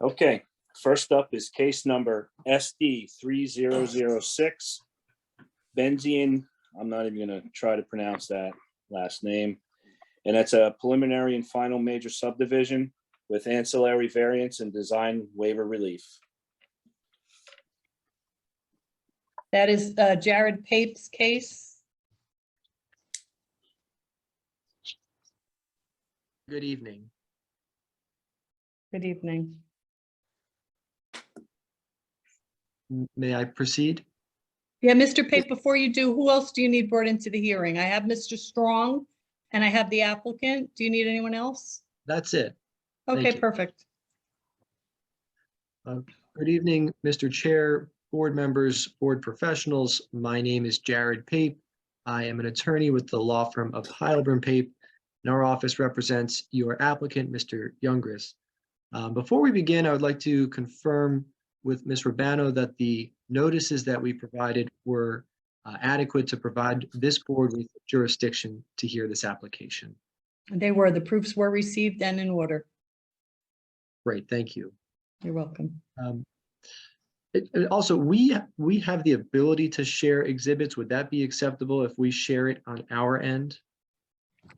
C: Okay, first up is case number SD 3006. Benzian, I'm not even gonna try to pronounce that last name. And that's a preliminary and final major subdivision with ancillary variance and design waiver relief.
A: That is Jared Pape's case.
L: Good evening.
A: Good evening.
L: May I proceed?
A: Yeah, Mr. Pape, before you do, who else do you need brought into the hearing? I have Mr. Strong and I have the applicant. Do you need anyone else?
L: That's it. Thank
A: Okay,
L: you.
A: perfect.
L: Good evening, Mr. Chair, board members, board professionals. My name is Jared Pape. I am an attorney with the law firm of Heilbrunn Pape, and our office represents your applicant, Mr. Youngris. Before we begin, I would like to confirm with Ms. Urbano that the notices that we provided were adequate to provide this board with jurisdiction to hear this application.
A: They were, the proofs were received and in order.
L: Great, thank you.
A: You're welcome.
L: Also, we have the ability to share exhibits. Would that be acceptable if we share it on our end?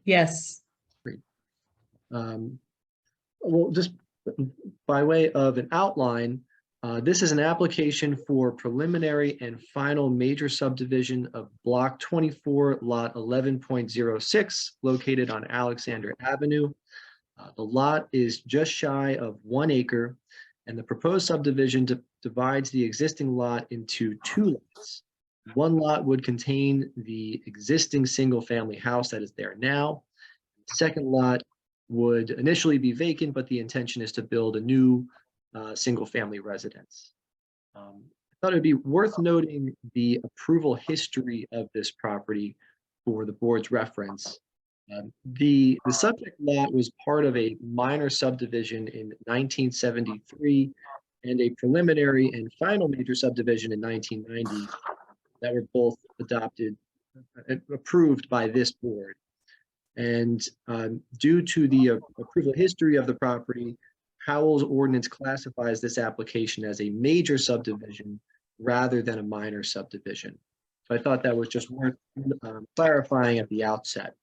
A: Yes.
L: Well, just by way of an outline, this is an application for preliminary and final major subdivision of block 24, lot 11.06, located on Alexander Avenue. The lot is just shy of 1 acre, and the proposed subdivision divides the existing lot into 2 lots. One lot would contain the existing single-family house that is there now. The second lot would initially be vacant, but the intention is to build a new single-family residence. I thought it'd be worth noting the approval history of this property for the board's reference. The subject lot was part of a minor subdivision in 1973 and a preliminary and final major subdivision in 1990 that were both approved by this board. And due to the approval history of the property, Howell's ordinance classifies this application as a major subdivision rather than a minor subdivision. So I thought that was just worth clarifying at the outset.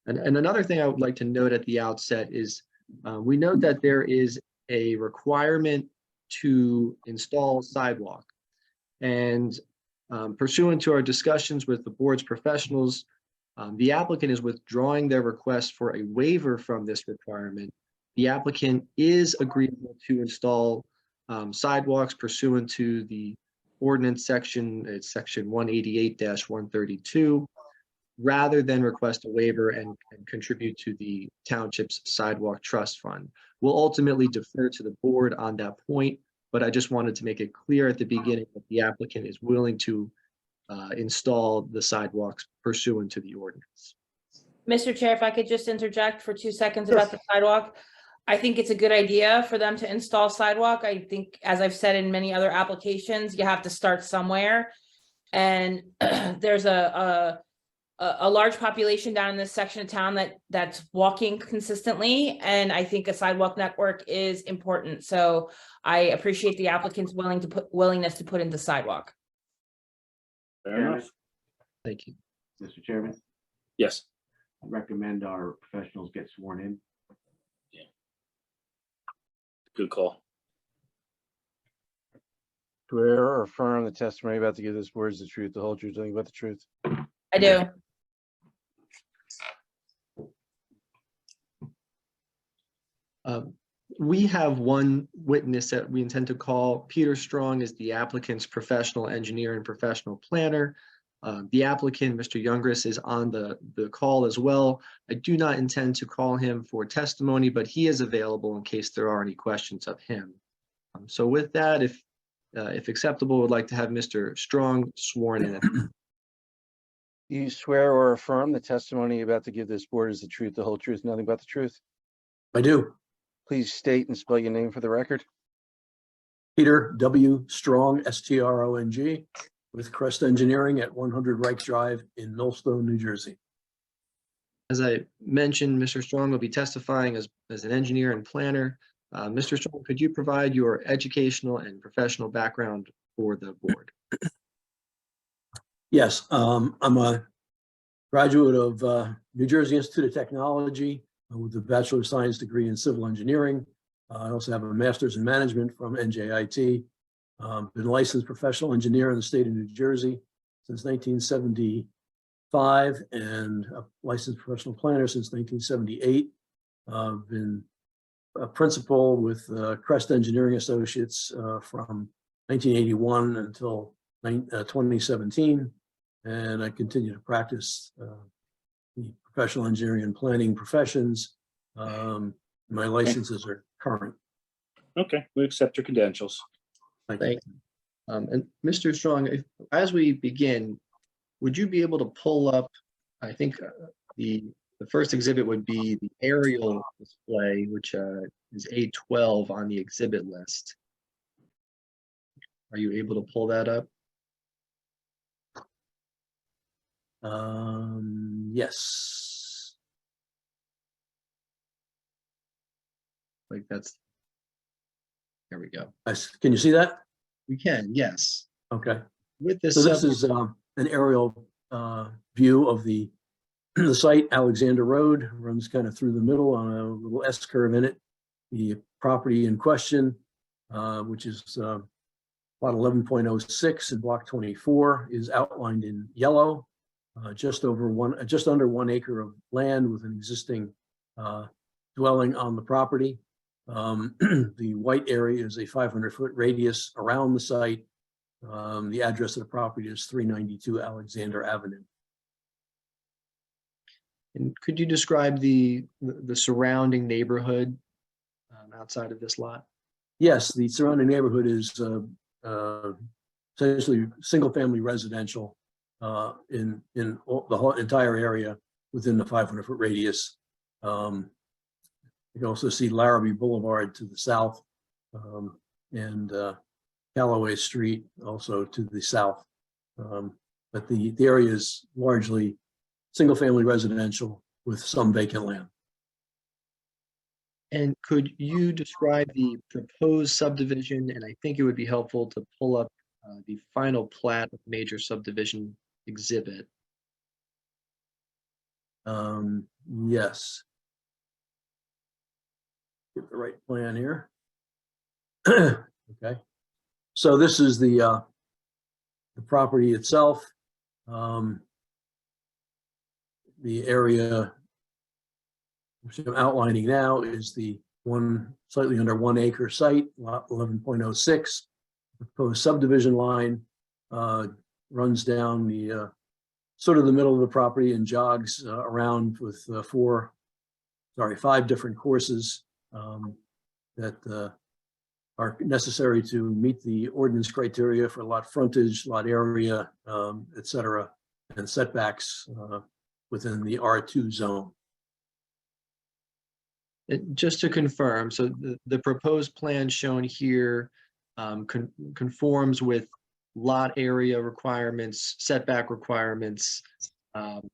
L: And another thing I would like to note at the outset is we note that there is a requirement to install sidewalk. And pursuant to our discussions with the board's professionals, the applicant is withdrawing their request for a waiver from this requirement. The applicant is agreeable to install sidewalks pursuant to the ordinance section, it's section 188-132, rather than request a waiver and contribute to the township's sidewalk trust fund. We'll ultimately defer to the board on that point, but I just wanted to make it clear at the beginning that the applicant is willing to install the sidewalks pursuant to the ordinance.
M: Mr. Chair, if I could just interject for 2 seconds about the sidewalk. I think it's a good idea for them to install sidewalk. I think, as I've said in many other applications, you have to start somewhere. And there's a large population down in this section of town that's walking consistently. And I think a sidewalk network is important. So I appreciate the applicant's willingness to put in the sidewalk.
C: Fair enough.
L: Thank you.
B: Mr. Chairman,
C: Yes.
B: I recommend our professionals get sworn in.
C: Good call.
E: Swear or affirm the testimony about to give this board is the truth, the whole truth, nothing but the truth.
M: I do.
L: We have one witness that we intend to call. Peter Strong is the applicant's professional engineer and professional planner. The applicant, Mr. Youngris, is on the call as well. I do not intend to call him for testimony, but he is available in case there are any questions of him. So with that, if acceptable, would like to have Mr. Strong sworn in.
E: You swear or affirm the testimony you're about to give this board is the truth, the whole truth, nothing but the truth.
K: I do.
E: Please state and spell your name for the record.
K: Peter W. Strong, S-T-R-O-N-G, with Crest Engineering at 100 Rikes Drive in Millstone, New Jersey.
L: As I mentioned, Mr. Strong will be testifying as an engineer and planner. Mr. Strong, could you provide your educational and professional background for the board?
K: Yes, I'm a graduate of New Jersey Institute of Technology with a Bachelor of Science degree in Civil Engineering. I also have a Master's in Management from NJIT. Been a licensed professional engineer in the state of New Jersey since 1975 and a licensed professional planner since 1978. Been a principal with Crest Engineering Associates from 1981 until 2017. And I continue to practice the professional engineering and planning professions. My licenses are current.
C: Okay, we accept your credentials.
K: Thank you.
L: Thank you. And Mr. Strong, as we begin, would you be able to pull up, I think the first exhibit would be the aerial display, which is A12 on the exhibit list. Are you able to pull that up?
K: Yes.
L: Like that's, there we go.
K: Can you see that?
L: We can, yes.
K: Okay.
L: With this,
K: So this is an aerial view of the site. Alexander Road runs kind of through the middle on a little S curve in it. The property in question, which is plot 11.06 in block 24, is outlined in yellow. Just under 1 acre of land with an existing dwelling on the property. The white area is a 500-foot radius around the site. The address of the property is 392 Alexander Avenue.
L: and could you describe the surrounding neighborhood outside of this lot?
K: Yes, the surrounding neighborhood is essentially single-family residential in the whole entire area within the 500-foot radius. You can also see Larrabee Boulevard to the south and Callaway Street also to the south. But the area is largely single-family residential with some vacant land.
L: And could you describe the proposed subdivision? And I think it would be helpful to pull up the final plat of major subdivision exhibit.
K: Yes. Get the right plan here. Okay. So this is the property itself. The area which I'm outlining now is the slightly under 1 acre site, lot 11.06. Proposed subdivision line runs down the sort of the middle of the property and jogs around with 5 different courses that are necessary to meet the ordinance criteria for lot frontage, lot area, et cetera, and setbacks within the R2 zone.
L: Just to confirm, so the proposed plan shown here conforms with lot area requirements, setback requirements, and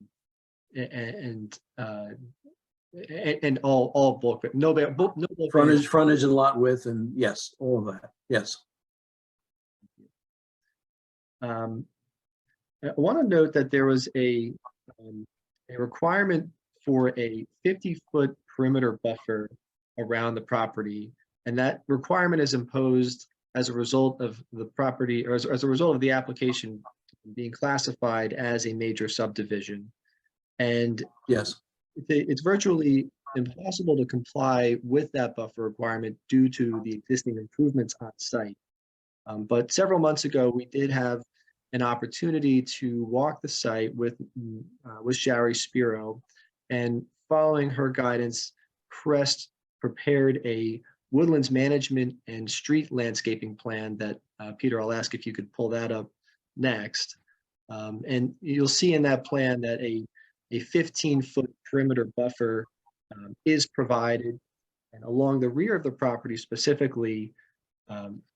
L: all bulk, no bulk
K: frontage and lot width, and yes, all of that, yes.
L: I want to note that there was a requirement for a 50-foot perimeter buffer around the property, and that requirement is imposed as a result of the property, or as a result of the application being classified as a major subdivision. And
K: yes,
L: it's virtually impossible to comply with that buffer requirement due to the existing improvements on site. But several months ago, we did have an opportunity to walk the site with Shari Spiro, and following her guidance, Crest prepared a woodlands management and street landscaping plan that, Peter, I'll ask if you could pull that up next. And you'll see in that plan that a 15-foot perimeter buffer is provided. And along the rear of the property specifically,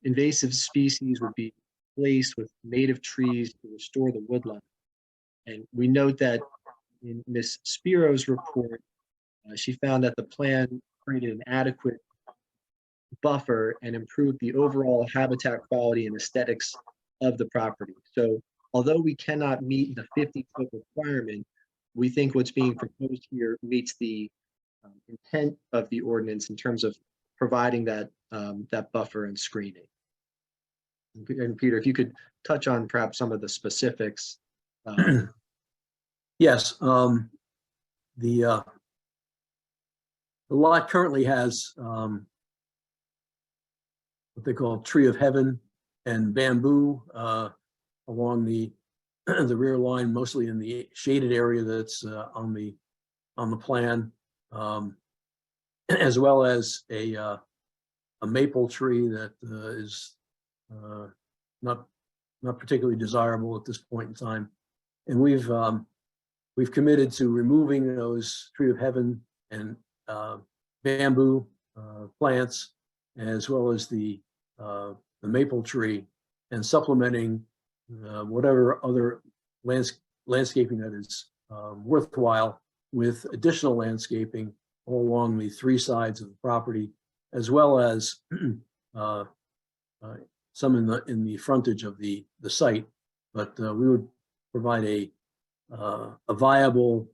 L: invasive species would be placed with native trees to restore the woodland. And we note that in Ms. Spiro's report, she found that the plan created an adequate buffer and improved the overall habitat quality and aesthetics of the property. So although we cannot meet the 50-foot requirement, we think what's being proposed here meets the intent of the ordinance in terms of providing that that buffer and screening. And Peter, if you could touch on perhaps some of the specifics.
K: Yes, the lot currently has what they call tree of heaven and bamboo along the the rear line, mostly in the shaded area that's on the plan, as well as a maple tree that is not particularly desirable at this point in time. And we've committed to removing those tree of heaven and bamboo plants, as well as the maple tree, and supplementing whatever other landscaping that is worthwhile with additional landscaping all along the three sides of the property, as well as some in the frontage of the site. But we would provide a viable,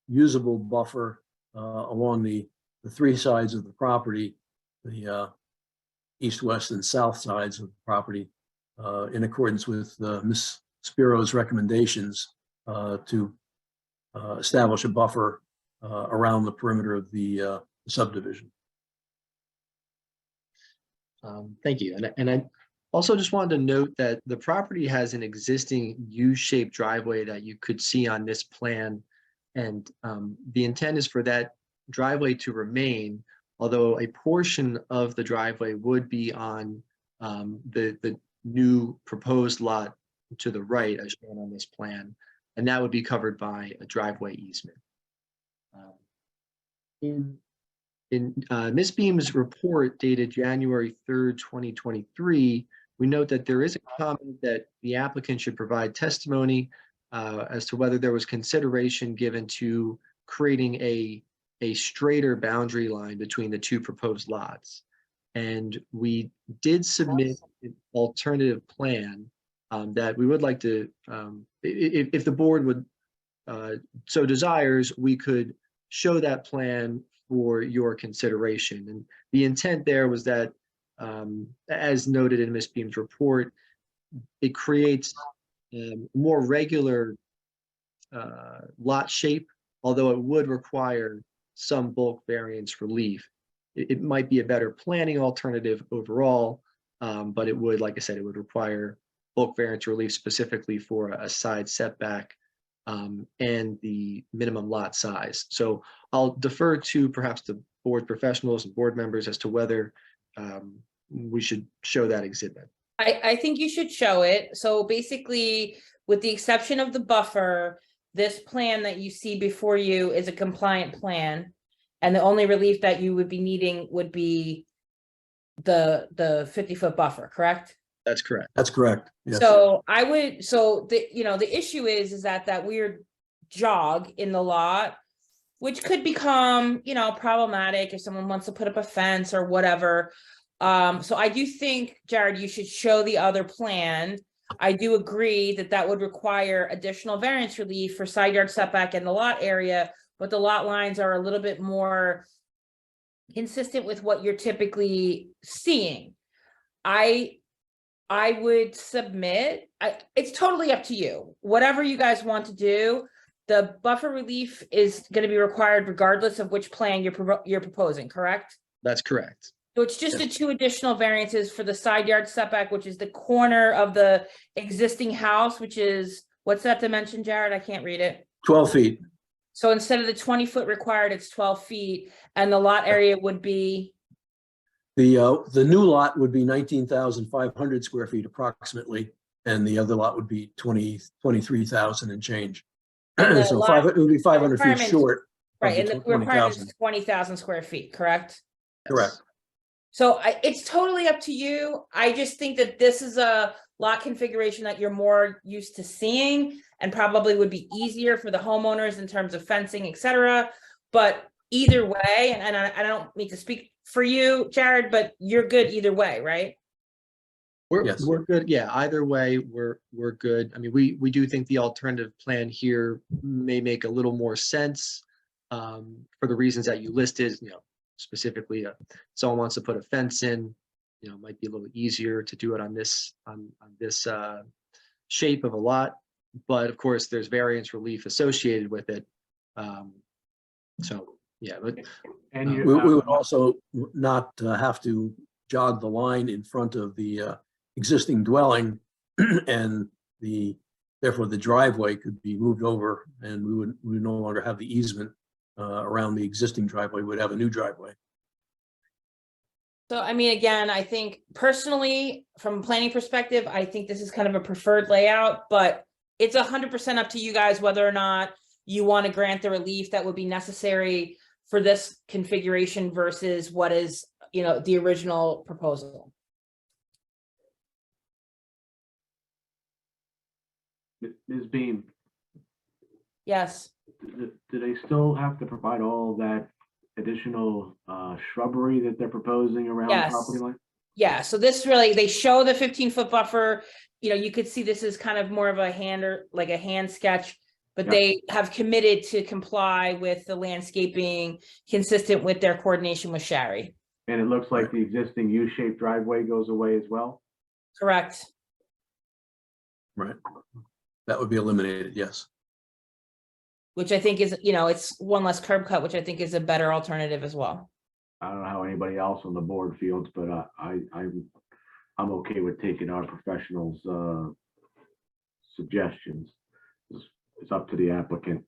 K: usable buffer along the three sides of the property, the east, west, and south sides of the property, in accordance with Ms. Spiro's recommendations to establish a buffer around the perimeter of the subdivision.
L: Thank you. And I also just wanted to note that the property has an existing U-shaped driveway that you could see on this plan. And the intent is for that driveway to remain, although a portion of the driveway would be on the new proposed lot to the right, as shown on this plan, and that would be covered by a driveway easement. In Ms. Beam's report dated January 3rd, 2023, we note that there is a comment that the applicant should provide testimony as to whether there was consideration given to creating a straighter boundary line between the two proposed lots. And we did submit an alternative plan that we would like to, if the board would so desires, we could show that plan for your consideration. And the intent there was that, as noted in Ms. Beam's report, it creates more regular lot shape, although it would require some bulk variance relief. It might be a better planning alternative overall, but it would, like I said, it would require bulk variance relief specifically for a side setback and the minimum lot size. So I'll defer to perhaps the board professionals and board members as to whether we should show that exhibit.
M: I think you should show it. So basically, with the exception of the buffer, this plan that you see before you is a compliant plan. And the only relief that you would be needing would be the 50-foot buffer, correct?
L: That's correct.
K: That's correct. Yes.
M: So the issue is that weird jog in the lot, which could become, problematic if someone wants to put up a fence or whatever. So I do think, Jared, you should show the other plan. I do agree that would require additional variance relief for side yard setback in the lot area, but the lot lines are a little bit more consistent with what you're typically seeing. I would submit, it's totally up to you. Whatever you guys want to do, the buffer relief is going to be required regardless of which plan you're proposing, correct?
L: That's correct.
M: So it's just the two additional variances for the side yard setback, which is the corner of the existing house, which is, what's that dimension, Jared? I can't read it.
K: 12 feet.
M: So instead of the 20-foot required, it's 12 feet, and the lot area would be?
K: The new lot would be 19,500 square feet approximately, and the other lot would be 23,000 and change.
M: And
K: So it would be 500 feet short.
M: Right, and the requirement is
K: 20,000.
M: 20,000 square feet, correct?
K: Correct.
M: So it's totally up to you. I just think that this is a lot configuration that you're more used to seeing. and probably would be easier for the homeowners in terms of fencing, et cetera. But either way, and I don't mean to speak for you, Jared, but you're good either way, right?
K: Yes.
L: We're good. Yeah, either way, we're good. I mean, we do think the alternative plan here may make a little more sense for the reasons that you listed, specifically, someone wants to put a fence in, it might be a little easier to do it on this shape of a lot. But of course, there's variance relief associated with it. So, yeah, but
B: And
K: we
B: you,
K: would also not have to jog the line in front of the existing dwelling, and therefore the driveway could be moved over, and we would no longer have the easement around the existing driveway. We'd have a new driveway.
M: So, I mean, again, I think personally, from a planning perspective, I think this is kind of a preferred layout, but it's 100% up to you guys whether or not you want to grant the relief that would be necessary for this configuration versus what is, the original proposal.
B: Ms. Beam,
M: Yes.
B: do they still have to provide all that additional shrubbery that they're proposing around the
M: Yes.
B: property line?
M: Yeah, so this really, they show the 15-foot buffer. You could see this is kind of more of a hand sketch, but
B: Yep.
M: they have committed to comply with the landscaping consistent with their coordination with Shari.
B: And it looks like the existing U-shaped driveway goes away as well?
M: Correct.
K: Right. That would be eliminated, yes.
M: Which I think is, it's one less curb cut, which I think is a better alternative as well.
B: I don't know how anybody else on the board feels, but I'm okay with taking our professionals' suggestions. It's up to the applicant.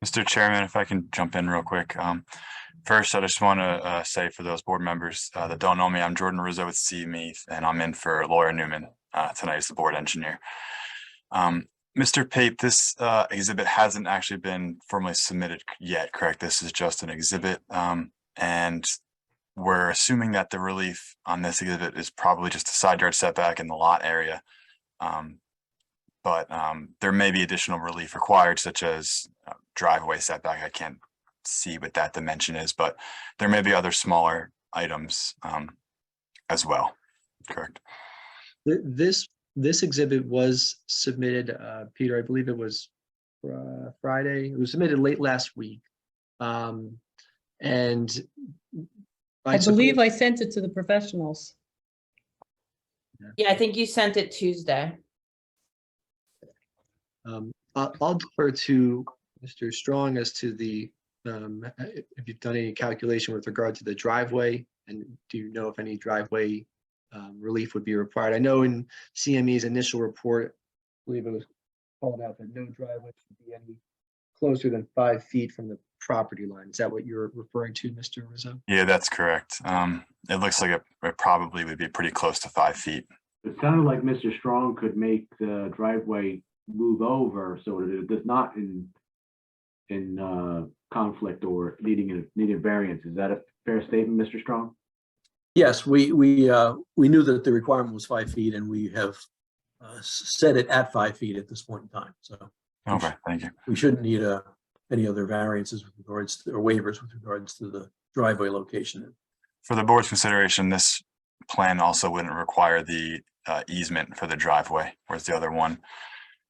N: Mr. Chairman, if I can jump in real quick. First, I just want to say for those board members that don't know me, I'm Jordan Rizzo with CME, and I'm in for Laura Newman tonight as the board engineer. Mr. Pape, this exhibit hasn't actually been formally submitted yet, correct? This is just an exhibit, and we're assuming that the relief on this exhibit is probably just a side yard setback in the lot area. But there may be additional relief required, such as driveway setback. I can't see what that dimension is, but there may be other smaller items as well, correct?
L: This exhibit was submitted, Peter, I believe it was Friday. It was submitted late last week. And
A: I believe I sent it to the professionals.
M: Yeah, I think you sent it Tuesday.
L: I'll defer to Mr. Strong as to the, if you've done any calculation with regard to the driveway, and do you know if any driveway relief would be required? I know in CME's initial report, I believe it was called out that no driveway should be any closer than 5 feet from the property line. Is that what you're referring to, Mr. Rizzo?
N: Yeah, that's correct. It looks like it probably would be pretty close to 5 feet.
B: It sounded like Mr. Strong could make the driveway move over so that it does not in conflict or needing a variance. Is that a fair statement, Mr. Strong?
K: Yes, we knew that the requirement was 5 feet, and we have set it at 5 feet at this point in time. So
N: okay, thank you.
K: We shouldn't need any other variances with regards to, or waivers with regards to the driveway location.
N: For the board's consideration, this plan also wouldn't require the easement for the driveway, whereas the other one,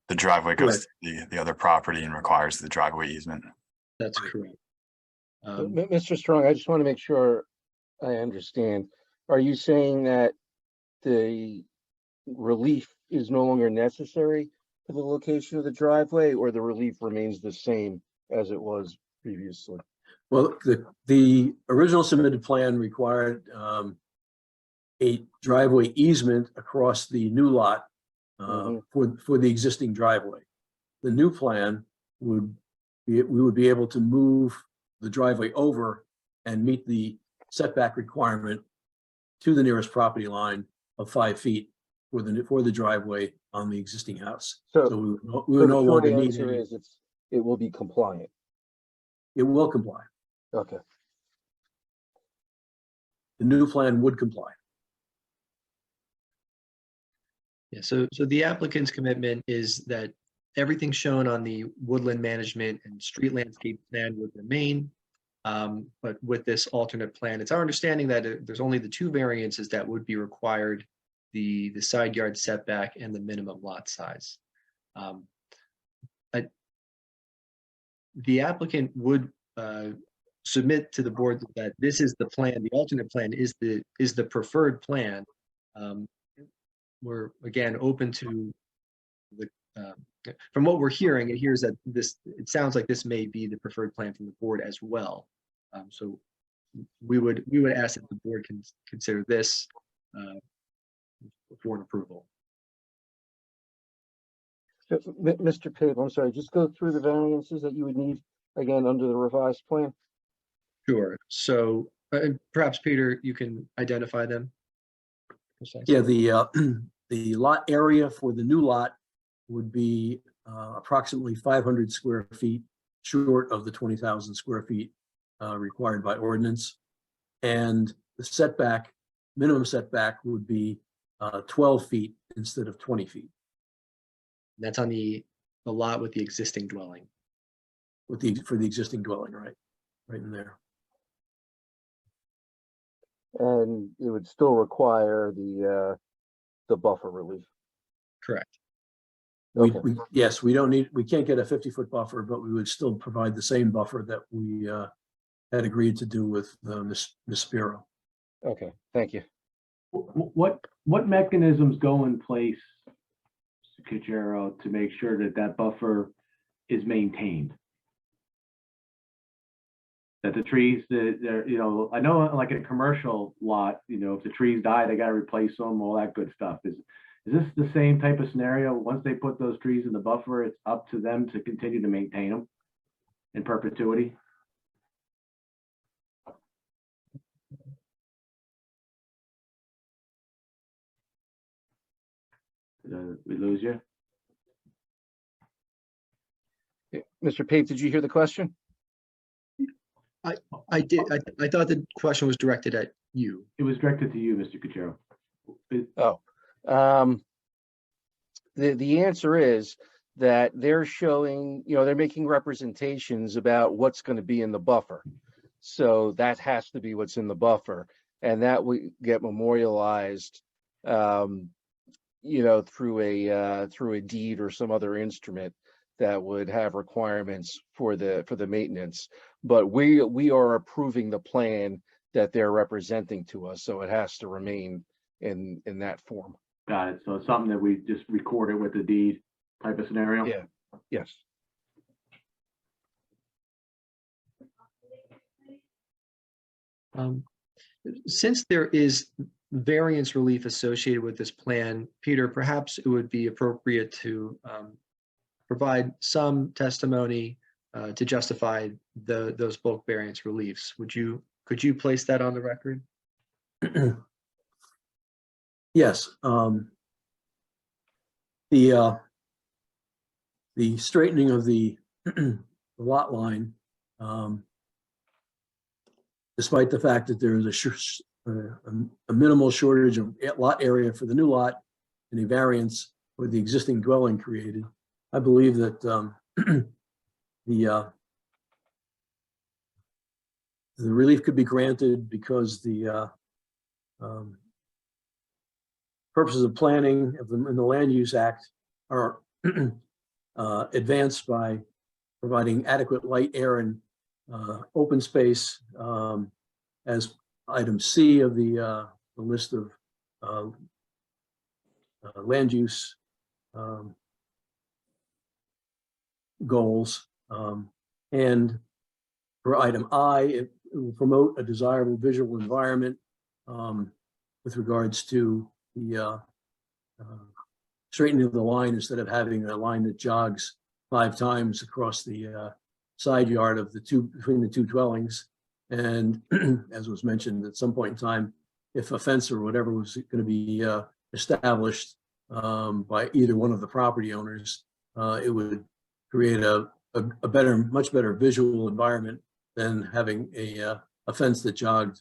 N: the driveway goes to the other property and requires the driveway easement.
L: That's correct.
E: Mr. Strong, I just want to make sure I understand. Are you saying that the relief is no longer necessary for the location of the driveway, or the relief remains the same as it was previously?
K: Well, the original submitted plan required a driveway easement across the new lot for the existing driveway. The new plan we would be able to move the driveway over and meet the setback requirement to the nearest property line of 5 feet for the driveway on the existing house. So we would no longer need any.
E: It will be compliant.
K: It will comply.
E: Okay.
K: The new plan would comply.
L: Yeah, so the applicant's commitment is that everything shown on the woodland management and street landscape plan would remain. But with this alternate plan, it's our understanding that there's only the two variances that would be required, the side yard setback and the minimum lot size. The applicant would submit to the board that this is the plan, the alternate plan is the preferred plan. We're again open to the, from what we're hearing, it hears that it sounds like this may be the preferred plan from the board as well. So we would ask that the board can consider this for an approval.
E: Mr. Pape, I'm sorry, just go through the variances that you would need again under the revised plan.
L: Sure. So perhaps Peter, you can identify them.
K: Yeah, the lot area for the new lot would be approximately 500 square feet short of the 20,000 square feet required by ordinance. And the setback, minimum setback would be 12 feet instead of 20 feet.
L: That's on the lot with the existing dwelling.
K: For the existing dwelling, right in there.
E: And it would still require the buffer relief.
L: Correct.
E: Okay.
K: Yes, we can't get a 50-foot buffer, but we would still provide the same buffer that we had agreed to do with Ms. Spiro.
E: Okay, thank you.
B: What mechanisms go in place, Mr. Cuchero, to make sure that that buffer is maintained? That the trees that are, I know like in a commercial lot, if the trees die, they got to replace them, all that good stuff. Is this the same type of scenario? Once they put those trees in the buffer, it's up to them to continue to maintain them in perpetuity? Did we lose you?
E: Mr. Pape, did you hear the question?
L: I did. I thought the question was directed at you.
B: It was directed to you, Mr. Cuchero.
E: The answer is that they're showing, they're making representations about what's going to be in the buffer. So that has to be what's in the buffer, and that would get memorialized, through a deed or some other instrument that would have requirements for the maintenance. But we are approving the plan that they're representing to us, so it has to remain in that form.
B: Got it. So it's something that we just recorded with the deed type of scenario?
E: Yeah, yes.
L: Since there is variance relief associated with this plan, Peter, perhaps it would be appropriate to provide some testimony to justify those bulk variance reliefs. Could you place that on the record?
K: Yes. The straightening of the lot line, despite the fact that there is a minimal shortage of lot area for the new lot and a variance for the existing dwelling created, I believe that the relief could be granted because the purposes of planning in the Land Use Act are advanced by providing adequate light, air, and open space as item C of the list of land use goals. And for item I, it will promote a desirable visual environment with regards to the straightening of the line instead of having a line that jogs 5 times across the side yard of between the two dwellings. And as was mentioned at some point in time, if a fence or whatever was going to be established by either one of the property owners, it would create a much better visual environment than having a fence that jogged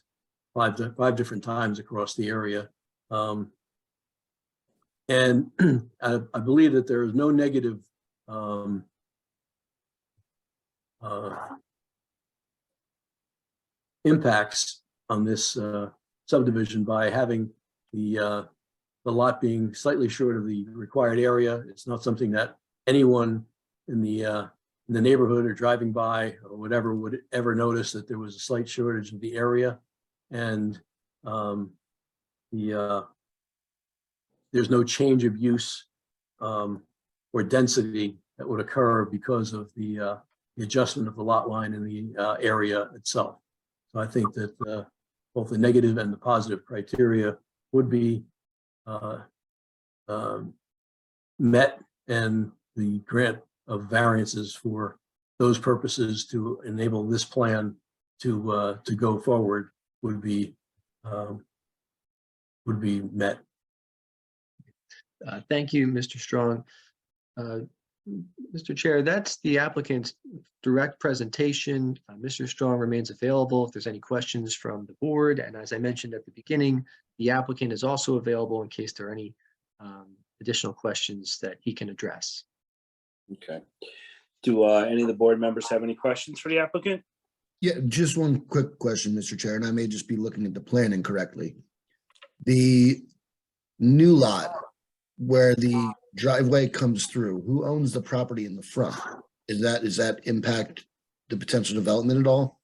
K: five different times across the area. And I believe that there is no negative impacts on this subdivision by having the lot being slightly short of the required area. It's not something that anyone in the neighborhood or driving by or whatever would ever notice that there was a slight shortage of the area. And there's no change of use or density that would occur because of the adjustment of the lot line in the area itself. So I think that both the negative and the positive criteria would be met, and the grant of variances for those purposes to enable this plan to go forward would be met.
L: Thank you, Mr. Strong. Mr. Chair, that's the applicant's direct presentation. Mr. Strong remains available if there's any questions from the board. And as I mentioned at the beginning, the applicant is also available in case there are any additional questions that he can address.
C: Okay. Do any of the board members have any questions for the applicant?
O: Yeah, just one quick question, Mr. Chair, and I may just be looking at the plan incorrectly. The new lot where the driveway comes through, who owns the property in the front? Does that impact the potential development at all?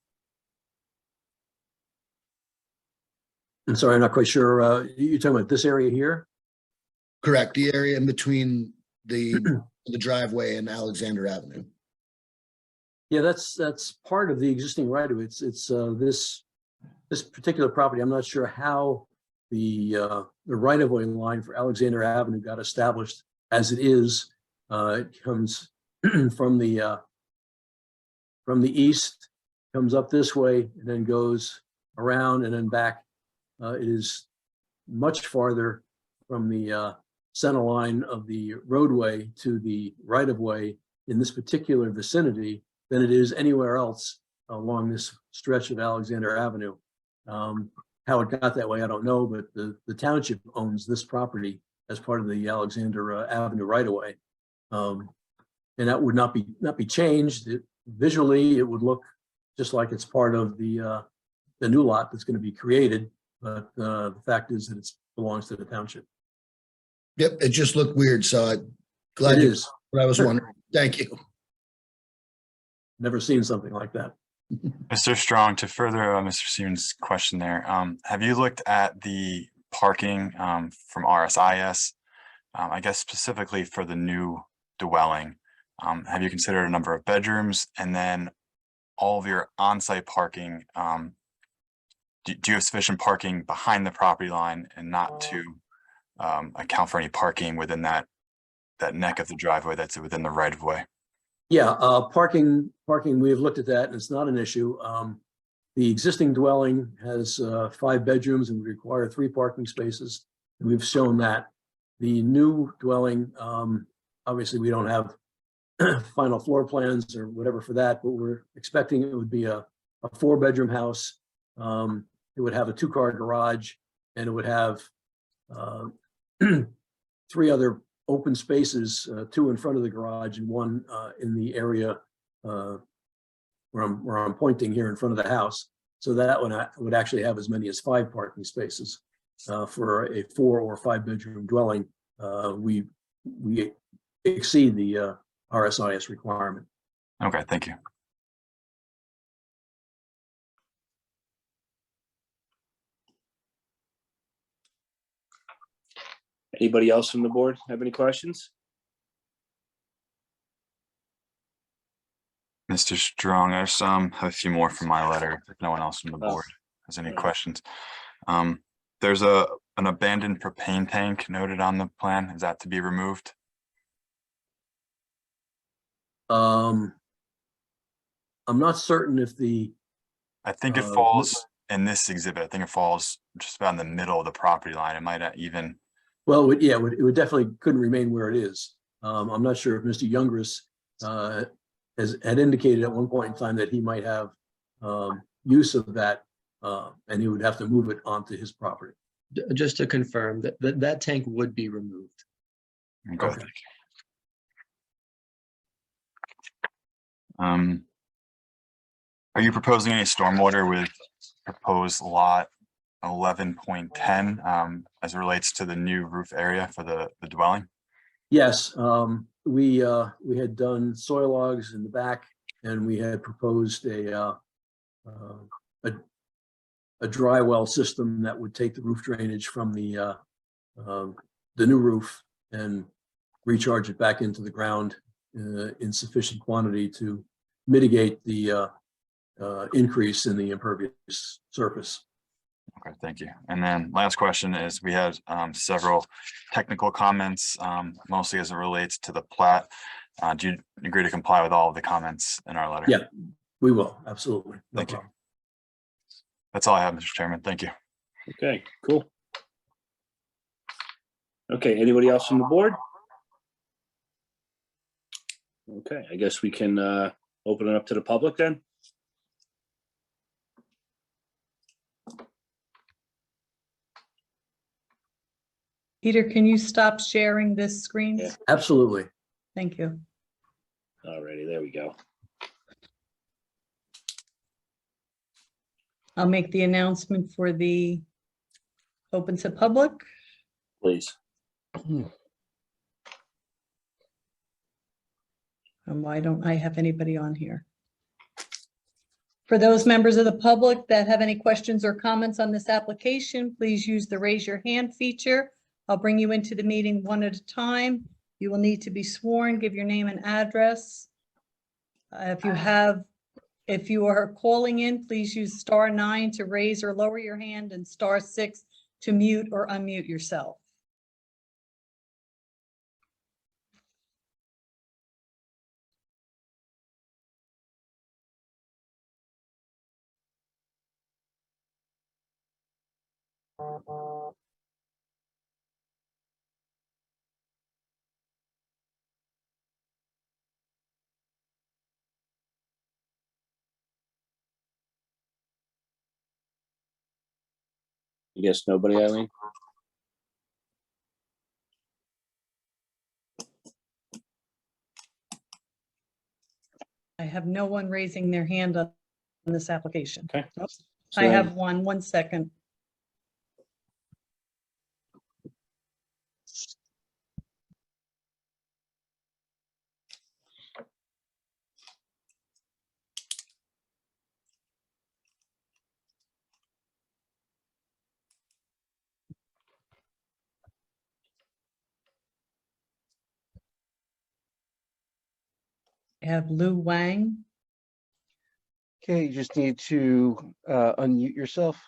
K: I'm sorry, I'm not quite sure. You're talking about this area here?
O: Correct, the area in between the driveway and Alexander Avenue.
K: Yeah, that's part of the existing right of way. It's this particular property. I'm not sure how the right of way line for Alexander Avenue got established as it is. It comes from the east, comes up this way, and then goes around and then back. It is much farther from the center line of the roadway to the right of way in this particular vicinity than it is anywhere else along this stretch of Alexander Avenue. How it got that way, I don't know, but the township owns this property as part of the Alexander Avenue right of way. And that would not be changed. Visually, it would look just like it's part of the new lot that's going to be created. But the fact is that it belongs to the township.
O: Yep, it just looked weird, so I'm glad
K: It
O: you
K: is.
O: what I was wondering. Thank you.
K: Never seen something like that.
N: Mr. Strong, to further Mr. Stevens' question there, have you looked at the parking from RSIS? I guess specifically for the new dwelling, have you considered a number of bedrooms, and then all of your on-site parking? Do you have sufficient parking behind the property line and not to account for any parking within that neck of the driveway that's within the right of way?
K: Yeah, parking, we have looked at that and it's not an issue. The existing dwelling has 5 bedrooms and would require 3 parking spaces. And we've shown that. The new dwelling, obviously we don't have final floor plans or whatever for that, but we're expecting it would be a 4-bedroom house. It would have a 2-car garage, and it would have 3 other open spaces, 2 in front of the garage and 1 in the area where I'm pointing here in front of the house. So that one would actually have as many as 5 parking spaces for a 4 or 5 bedroom dwelling. We exceed the RSIS requirement.
N: Okay, thank you.
C: Anybody else from the board have any questions?
N: Mr. Strong, I just have a few more from my letter if no one else from the board has any questions. There's an abandoned propane tank noted on the plan. Is that to be removed?
K: I'm not certain if
N: I think it falls in this exhibit. I think it falls just about in the middle of the property line. It might even.
K: Well, it would definitely couldn't remain where it is. I'm not sure if Mr. Youngris had indicated at one point in time that he might have use of that, and he would have to move it onto his property.
L: Just to confirm that tank would be removed.
N: I'm good,
K: Okay.
N: thank you. Are you proposing any stormwater with proposed lot 11.10 as it relates to the new roof area for the dwelling?
K: Yes, we had done soil logs in the back, and we had proposed a dry well system that would take the roof drainage from the new roof and recharge it back into the ground in sufficient quantity to mitigate the increase in the impervious surface.
N: Okay, thank you. And then last question is, we had several technical comments, mostly as it relates to the plat. Do you agree to comply with all of the comments in our letter?
K: Yeah, we will, absolutely. No
N: Thank you.
K: problem.
N: That's all I have, Mr. Chairman. Thank you.
C: Okay, cool. Okay, anybody else from the board? Okay, I guess we can open it up to the public then.
A: Peter, can you stop sharing this screen?
C: Yeah.
K: Absolutely.
A: Thank you.
C: Alrighty, there we go.
A: I'll make the announcement for the open to public.
C: Please.
A: And why don't I have anybody on here? For those members of the public that have any questions or comments on this application, please use the raise your hand feature. I'll bring you into the meeting one at a time. You will need to be sworn, give your name and address. If you are calling in, please use *9 to raise or lower your hand and *6 to mute or unmute yourself.
C: I guess nobody, Eileen?
A: I have no one raising their hand on this application.
C: Okay.
A: Oops.
C: So
A: I
C: then-
A: have one second. I have Lou Wang.
E: Okay, you just need to unmute yourself.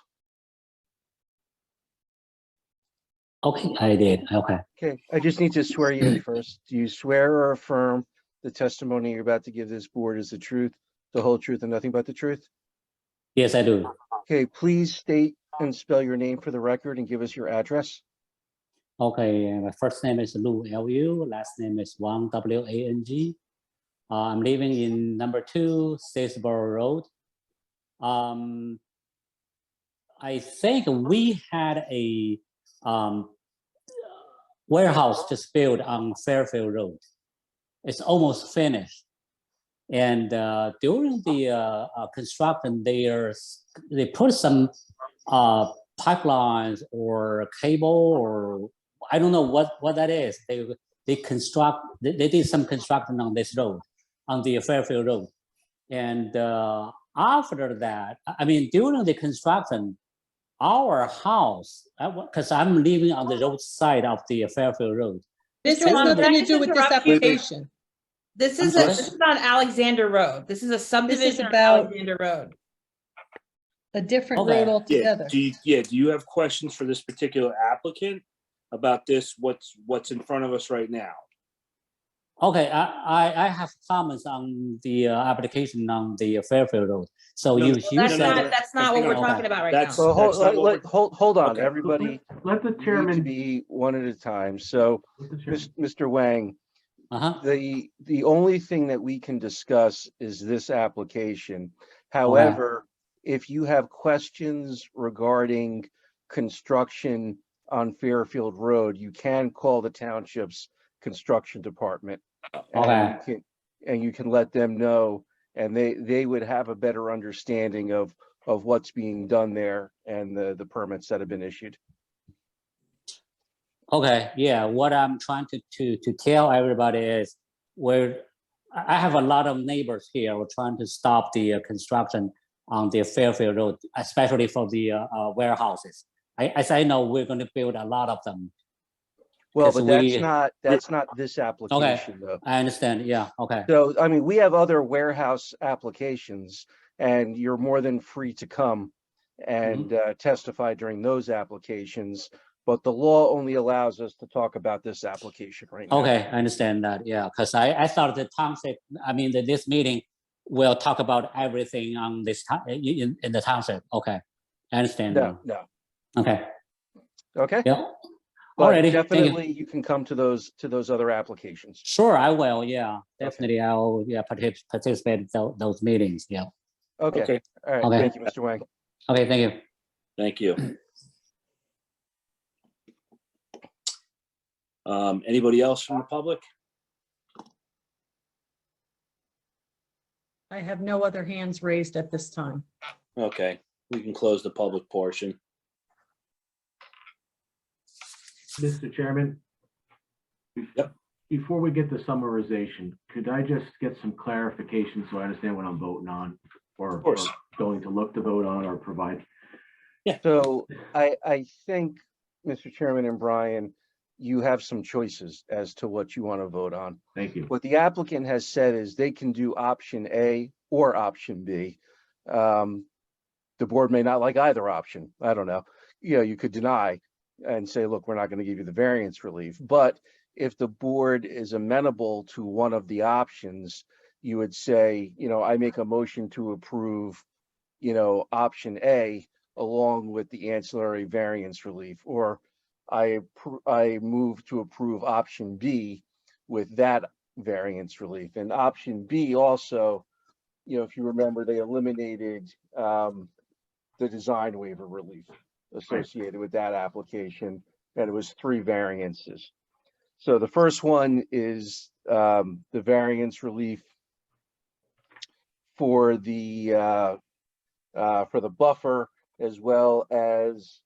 P: Okay, I did. Okay.
E: Okay, I just need to swear you in first. Do you swear or affirm the testimony you're about to give this board is the truth, the whole truth, and nothing but the truth?
P: Yes, I do.
E: Okay, please state and spell your name for the record and give us your address.
P: Okay, my first name is Lu Lu. Last name is Wang Wang. I'm living in number 2 Statesboro Road. I think we had a warehouse just built on Fairfield Road. It's almost finished. And during the construction, they put some pipelines or cable, or I don't know what that is. They did some construction on this road, on the Fairfield Road. And after that, I mean, during the construction, our house, because I'm living on the road side of the Fairfield Road.
A: This
M: Mr.
A: has
M: Wong,
A: nothing
M: can I
A: to
M: just
A: do with this
M: interrupt you?
A: application.
M: This
P: I'm
M: is
P: sorry?
M: this is on Alexander Road. This is a subdivision on
A: about-
M: Alexander Road.
A: A different
P: Okay.
A: road altogether.
C: Do you have questions for this particular applicant about this, what's in front of us right now?
P: Okay, I have comments on the application on the Fairfield Road. So
C: No,
P: you
C: that's
P: said,
M: That's not what we're
P: Okay.
M: talking about right
C: That's-
M: now.
E: So hold,
C: that's not what
E: hold on,
C: Okay.
E: everybody.
B: Let the
E: You need to
B: chairman.
E: be one at a time. So,
B: let the chairman-
E: Mr. Wang,
P: uh-huh,
E: the only thing that we can discuss is this application. However, if you have questions regarding construction on Fairfield Road, you can call the township's construction department.
P: Okay.
E: And you can let them know, and they would have a better understanding of what's being done there and the permits that have been issued.
P: Okay, yeah, what I'm trying to tell everybody is I have a lot of neighbors here who are trying to stop the construction on the Fairfield Road, especially for the warehouses. As I know, we're going to build a lot of them.
E: Well,
P: 'Cause
E: but that's not this application though.
P: I understand, yeah, okay.
E: So, I mean, we have other warehouse applications, and you're more than free to come and testify during those applications. But the law only allows us to talk about this application right now.
P: Okay, I understand that, yeah, because I thought the township, this meeting will talk about everything on this in the township. Okay, I understand now.
E: No.
P: Okay.
E: Okay.
P: Yeah.
E: But
P: Alrighty, thank you.
E: definitely you can come to those other applications.
P: Sure, I will. Yeah, definitely. I'll participate in those meetings. Yeah.
E: Okay. All right.
P: Okay.
E: Thank you, Mr. Wang.
P: Okay. Thank you.
C: Thank you. Anybody else from the public?
A: I have no other hands raised at this time.
C: Okay, we can close the public portion.
B: Mr. Chairman?
C: Yep.
B: Before we get to summarization, could I just get some clarification so I understand what I'm voting on? Or going to look to vote on or provide?
C: Yeah.
E: So I think, Mr. Chairman and Brian, you have some choices as to what you want to vote on.
B: Thank you.
E: What the applicant has said is they can do option A or option B. The board may not like either option. I don't know. You could deny and say, look, we're not going to give you the variance relief. But if the board is amenable to one of the options, you would say, I make a motion to approve, option A along with the ancillary variance relief, or I move to approve option B with that variance relief. And option B also, if you remember, they eliminated the design waiver relief associated with that application, and it was 3 variances. So the first one is the variance relief for the buffer, as well as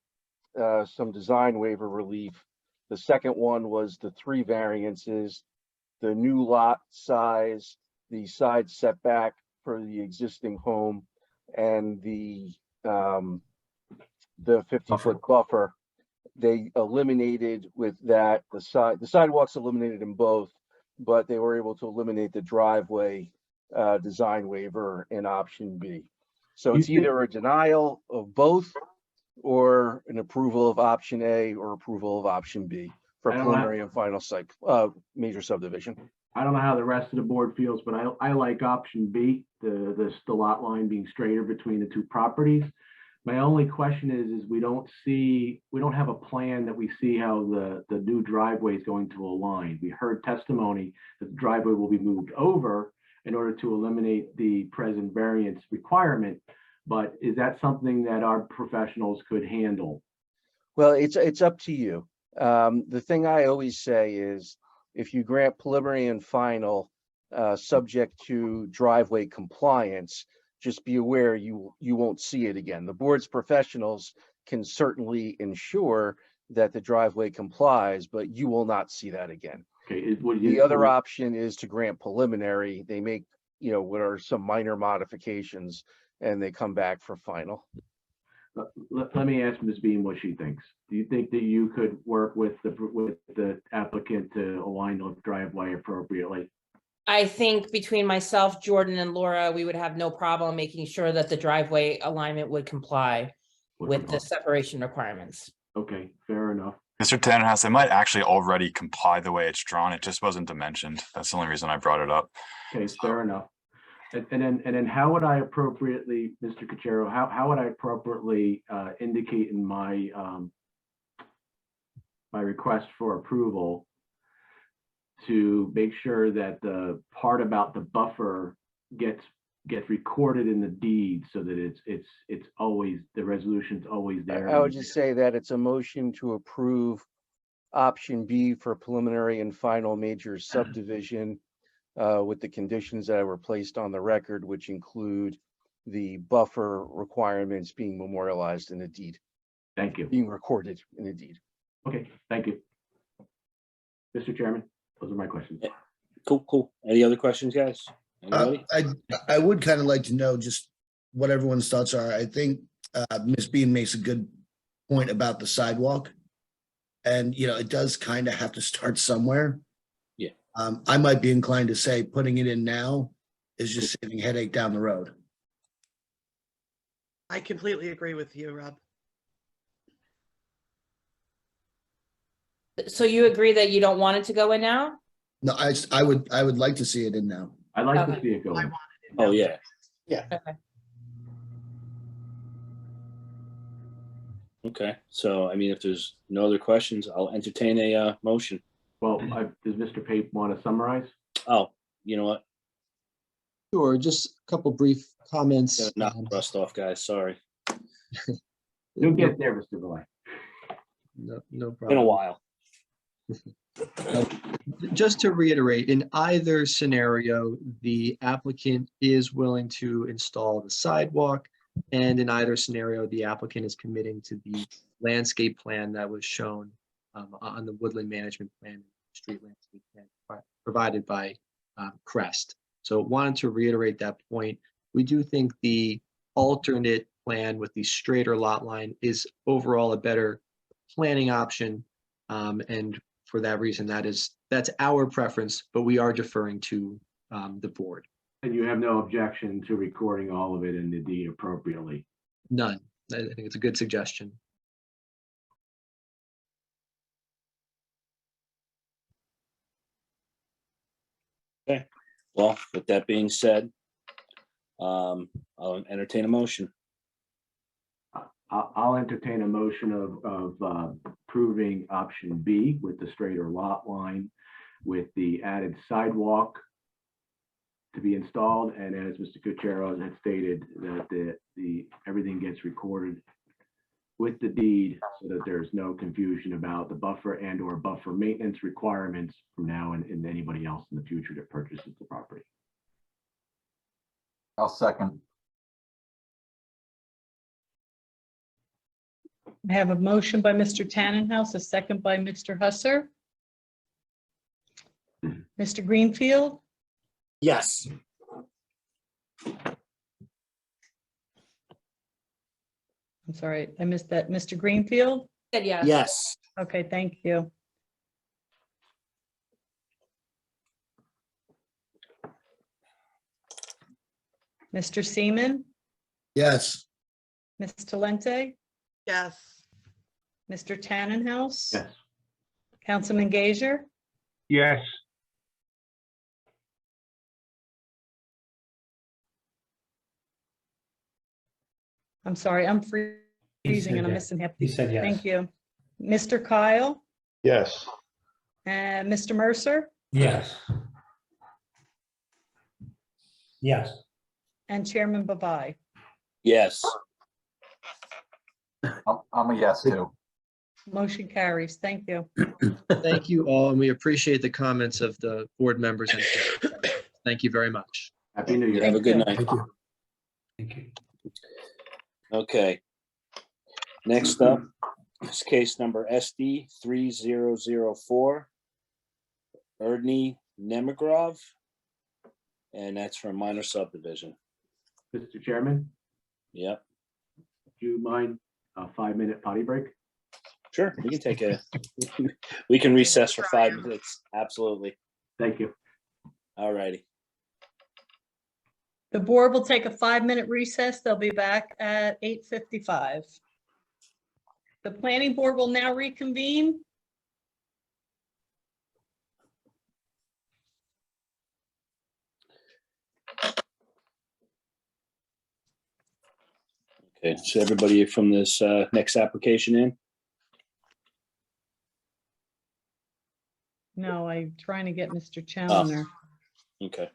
E: some design waiver relief. The second one was the 3 variances, the new lot size, the side setback for the existing home, and the 50-foot buffer. They eliminated with that the sidewalks eliminated in both, but they were able to eliminate the driveway design waiver in option B. So it's either a denial of both or an approval of option A or approval of option B for preliminary and final site major subdivision.
B: I don't know how the rest of the board feels, but I like option B, the lot line being straighter between the 2 properties. My only question is we don't have a plan that we see how the new driveway is going to align. We heard testimony that the driveway will be moved over in order to eliminate the present variance requirement. But is that something that our professionals could handle?
E: Well, it's up to you. The thing I always say is, if you grant preliminary and final subject to driveway compliance, just be aware you won't see it again. The board's professionals can certainly ensure that the driveway complies, but you will not see that again.
B: Okay.
E: The other option is to grant preliminary. They make, what are some minor modifications, and they come back for final.
B: Let me ask Ms. Beam what she thinks. Do you think that you could work with the applicant to align the driveway appropriately?
M: I think between myself, Jordan, and Laura, we would have no problem making sure that the driveway alignment would comply with the separation requirements.
B: Okay, fair enough.
N: Mr. Tannenhouse, it might actually already comply the way it's drawn. It just wasn't dimensioned. That's the only reason I brought it up.
B: Okay, fair enough. And then how would I appropriately, Mr. Cuchero, how would I appropriately indicate in my my request for approval to make sure that the part about the buffer gets recorded in the deed so that it's always, the resolution's always there?
E: I would just say that it's a motion to approve option B for preliminary and final major subdivision with the conditions that were placed on the record, which include the buffer requirements being memorialized in a deed,
B: Thank you.
E: being recorded in a deed.
B: Okay, thank you. Mr. Chairman, those are my questions.
C: Cool. Any other questions, guys? Anybody?
O: I would kind of like to know just what everyone's thoughts are. I think Ms. Bean makes a good point about the sidewalk. And, you know, it does kind of have to start somewhere.
C: Yeah.
O: I might be inclined to say putting it in now is just saving headache down the road.
D: I completely agree with you, Rob.
M: So you agree that you don't want it to go in now?
O: No, I would like to see it in now.
B: I'd like to
M: Okay.
B: see it go. in.
C: Oh, yeah.
M: Okay.
C: Okay. So, I mean, if there's no other questions, I'll entertain a motion.
B: Well, does Mr. Pape want to summarize?
C: Oh, you know what?
L: Sure, just a couple brief comments.
C: Gotta knock the rust off, guys. Sorry.
B: You'll get there, Mr. Delay.
L: No problem.
C: Been a while.
L: Just to reiterate, in either scenario, the applicant is willing to install the sidewalk. And in either scenario, the applicant is committing to the landscape plan that was shown on the woodland management plan, street landscape plan provided by Crest. So wanted to reiterate that point. We do think the alternate plan with the straighter lot line is overall a better planning option. And for that reason, that's our preference, but we are deferring to the board.
B: And you have no objection to recording all of it in the deed appropriately?
L: None. I think it's a good suggestion.
C: Okay. Well, with that being said, I'll entertain a motion.
B: I'll entertain a motion of approving option B with the straighter lot line with the added sidewalk to be installed. And as Mr. Cuchero had stated, that everything gets recorded with the deed so that there's no confusion about the buffer and or buffer maintenance requirements from now and anybody else in the future that purchases the property.
H: I'll second.
A: I have a motion by Mr. Tannenhouse, a second by Mr. Husser. Mr. Greenfield,
G: Yes.
A: I'm sorry, I missed that. Mr. Greenfield?
M: Said yes.
G: Yes.
A: Okay, thank you. Mr. Seaman,
O: Yes.
A: Ms. Talente,
D: Yes.
A: Mr. Tannenhouse?
B: Yes.
A: Councilman Gager?
F: Yes.
A: I'm sorry, I'm freezing and I'm
G: yes.
A: missing half.
G: He said yes.
A: Thank you. Mr. Kyle
F: Yes.
A: and Mr. Mercer
G: Yes. Yes.
A: and Chairman Bavai.
C: Yes.
H: I'm a yes too.
A: Motion carries. Thank you.
L: Thank you all, and we appreciate the comments of the board members. And thank you very much.
B: Happy New Year.
C: Have a good night.
K: Thank you.
G: Thank you.
C: Okay. Next up is case number SD 3004. Erdney Nemigrov. And that's for a minor subdivision.
B: Mr. Chairman,
C: Yep.
B: do you mind a 5-minute potty break?
C: Sure. We can take we can recess for 5 minutes. Absolutely.
B: Thank you.
C: All righty.
A: The board will take a 5-minute recess. They'll be back at 8:55. The planning board will now reconvene.
C: Okay, so everybody from this next application in?
A: No, I'm trying to get Mr. Challoner.
C: Okay.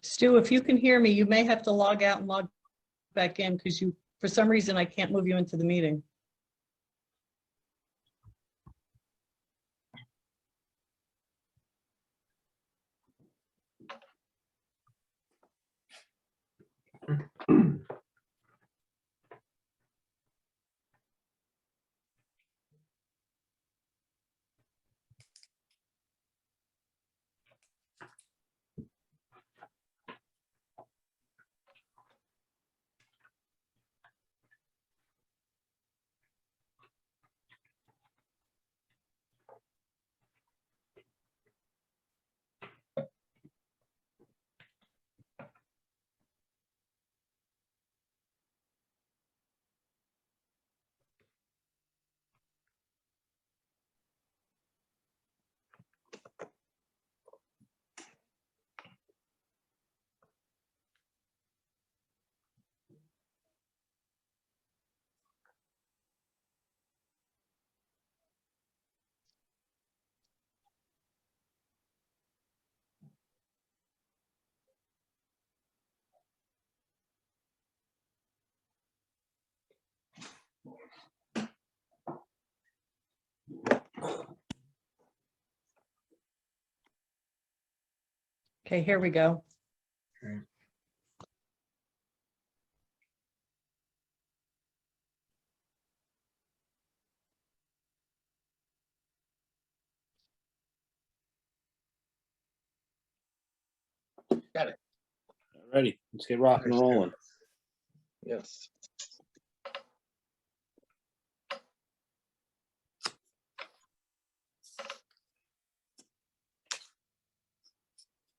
A: Stu, if you can hear me, you may have to log out and log back in because for some reason, I can't move you into the meeting. Okay, here we go.
C: Got it. Ready, let's get rocking and rolling.
E: Yes.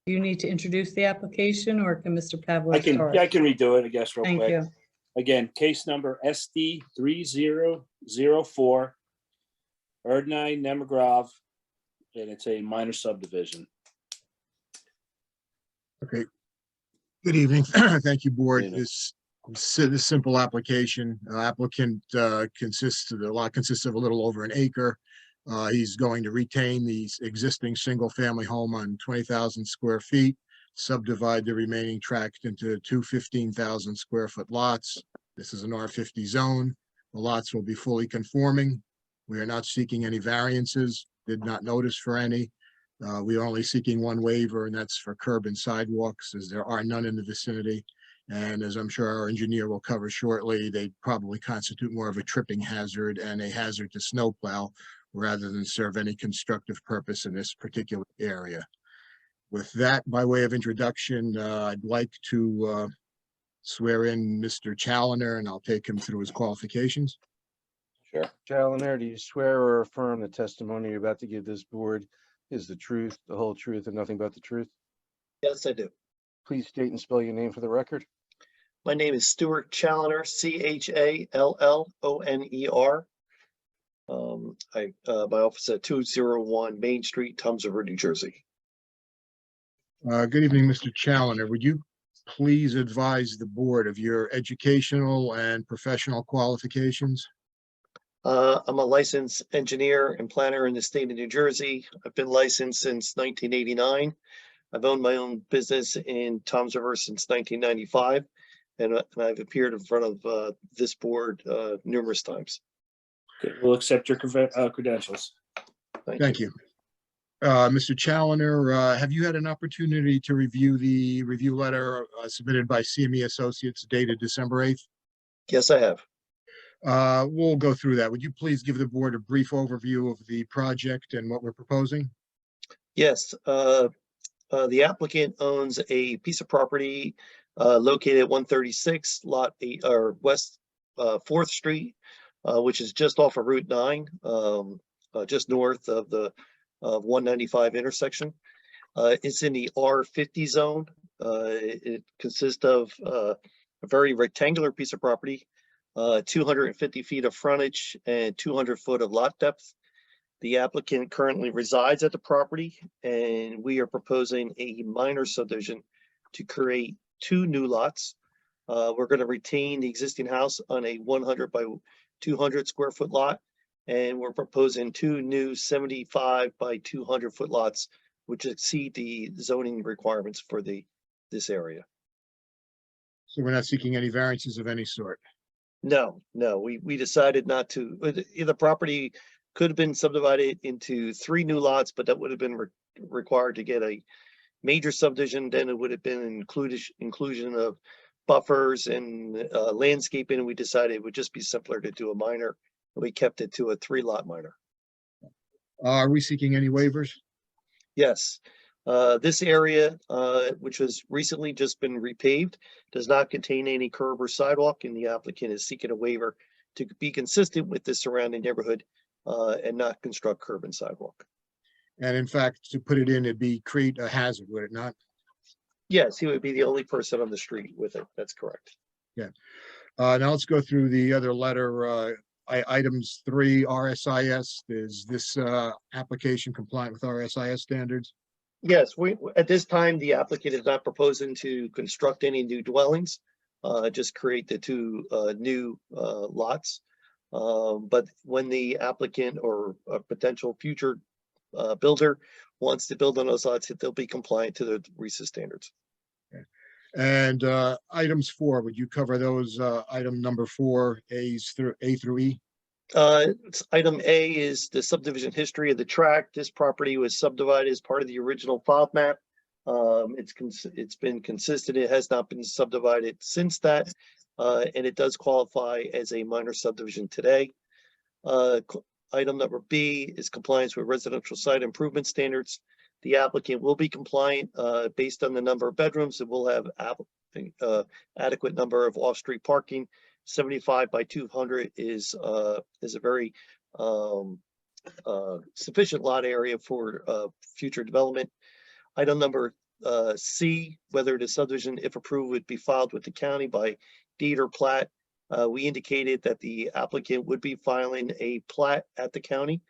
A: Do you need to introduce the application or can Mr. Pavlik
C: I can
A: start?
C: redo it, I guess, real
A: Thank
C: quick.
A: you.
C: Again, case number SD 3004, Erdnine Nemagrov, and it's a minor subdivision.
Q: Okay. Good evening. Thank you, board.
C: Good evening.
Q: This simple application, applicant the lot consists of a little over an acre. He's going to retain the existing single-family home on 20,000 square feet, subdivide the remaining tract into two 15,000 square foot lots. This is an R50 zone. The lots will be fully conforming. We are not seeking any variances, did not notice for any. We are only seeking one waiver, and that's for curb and sidewalks, as there are none in the vicinity. And as I'm sure our engineer will cover shortly, they probably constitute more of a tripping hazard and a hazard to snowplow rather than serve any constructive purpose in this particular area. With that, by way of introduction, I'd like to swear in Mr. Challoner, and I'll take him through his qualifications.
C: Sure.
E: Challoner, do you swear or affirm the testimony you're about to give this board is the truth, the whole truth, and nothing but the truth?
R: Yes, I do.
E: Please state and spell your name for the record.
R: My name is Stuart Challoner, Challoner. My office at 201 Main Street, Tom's River, New Jersey.
Q: Good evening, Mr. Challoner. Would you please advise the board of your educational and professional qualifications?
R: I'm a licensed engineer and planner in the state of New Jersey. I've been licensed since 1989. I've owned my own business in Tom's River since 1995, and I've appeared in front of this board numerous times.
C: Okay, we'll accept your credentials.
Q: Thank you. Mr. Challoner, have you had an opportunity to review the review letter submitted by CME Associates dated December 8th?
R: Yes, I have.
Q: We'll go through that. Would you please give the board a brief overview of the project and what we're proposing?
R: Yes, the applicant owns a piece of property located at 136 Lot 8 or West 4th Street, which is just off of Route 9, just north of the 195 intersection. It's in the R50 zone. It consists of a very rectangular piece of property, 250 feet of frontage and 200 foot of lot depth. The applicant currently resides at the property, and we are proposing a minor subdivision to create two new lots. We're going to retain the existing house on a 100 by 200 square foot lot And we're proposing 2 new 75 by 200-foot lots, which exceed the zoning requirements for this area.
Q: So we're not seeking any variances of any sort.
R: No, we decided not to. The property could have been subdivided into 3 new lots, but that would have been required to get a major subdivision. Then it would have been inclusion of buffers and landscaping, and we decided it would just be simpler to do a minor. We kept it to a 3-lot minor.
Q: Are we seeking any waivers?
R: Yes, this area, which has recently just been repaved, does not contain any curb or sidewalk, and the applicant is seeking a waiver to be consistent with the surrounding neighborhood and not construct curb and sidewalk.
Q: And in fact, to put it in, it'd create a hazard, would it not?
R: Yes, he would be the only person on the street with it. That's correct.
Q: Yeah. Now let's go through the other letter. Items 3 RSIS. Is this application compliant with RSIS standards?
R: Yes, at this time, the applicant is not proposing to construct any new dwellings, just create the 2 new lots. But when the applicant or a potential future builder wants to build on those lots, they'll be compliant to the RISA standards.
Q: Okay. And items 4, would you cover those? Item number 4, A through E?
R: Item A is the subdivision history of the tract. This property was subdivided as part of the original file map. It's been consistent. It has not been subdivided since that, and it does qualify as a minor subdivision today. Item number B is compliance with residential site improvement standards. The applicant will be compliant based on the number of bedrooms. It will have adequate number of off-street parking. 75 by 200 is a very sufficient lot area for future development. Item number C, whether the subdivision, if approved, would be filed with the county by deed or plat. We indicated that the applicant would be filing a plat at the county.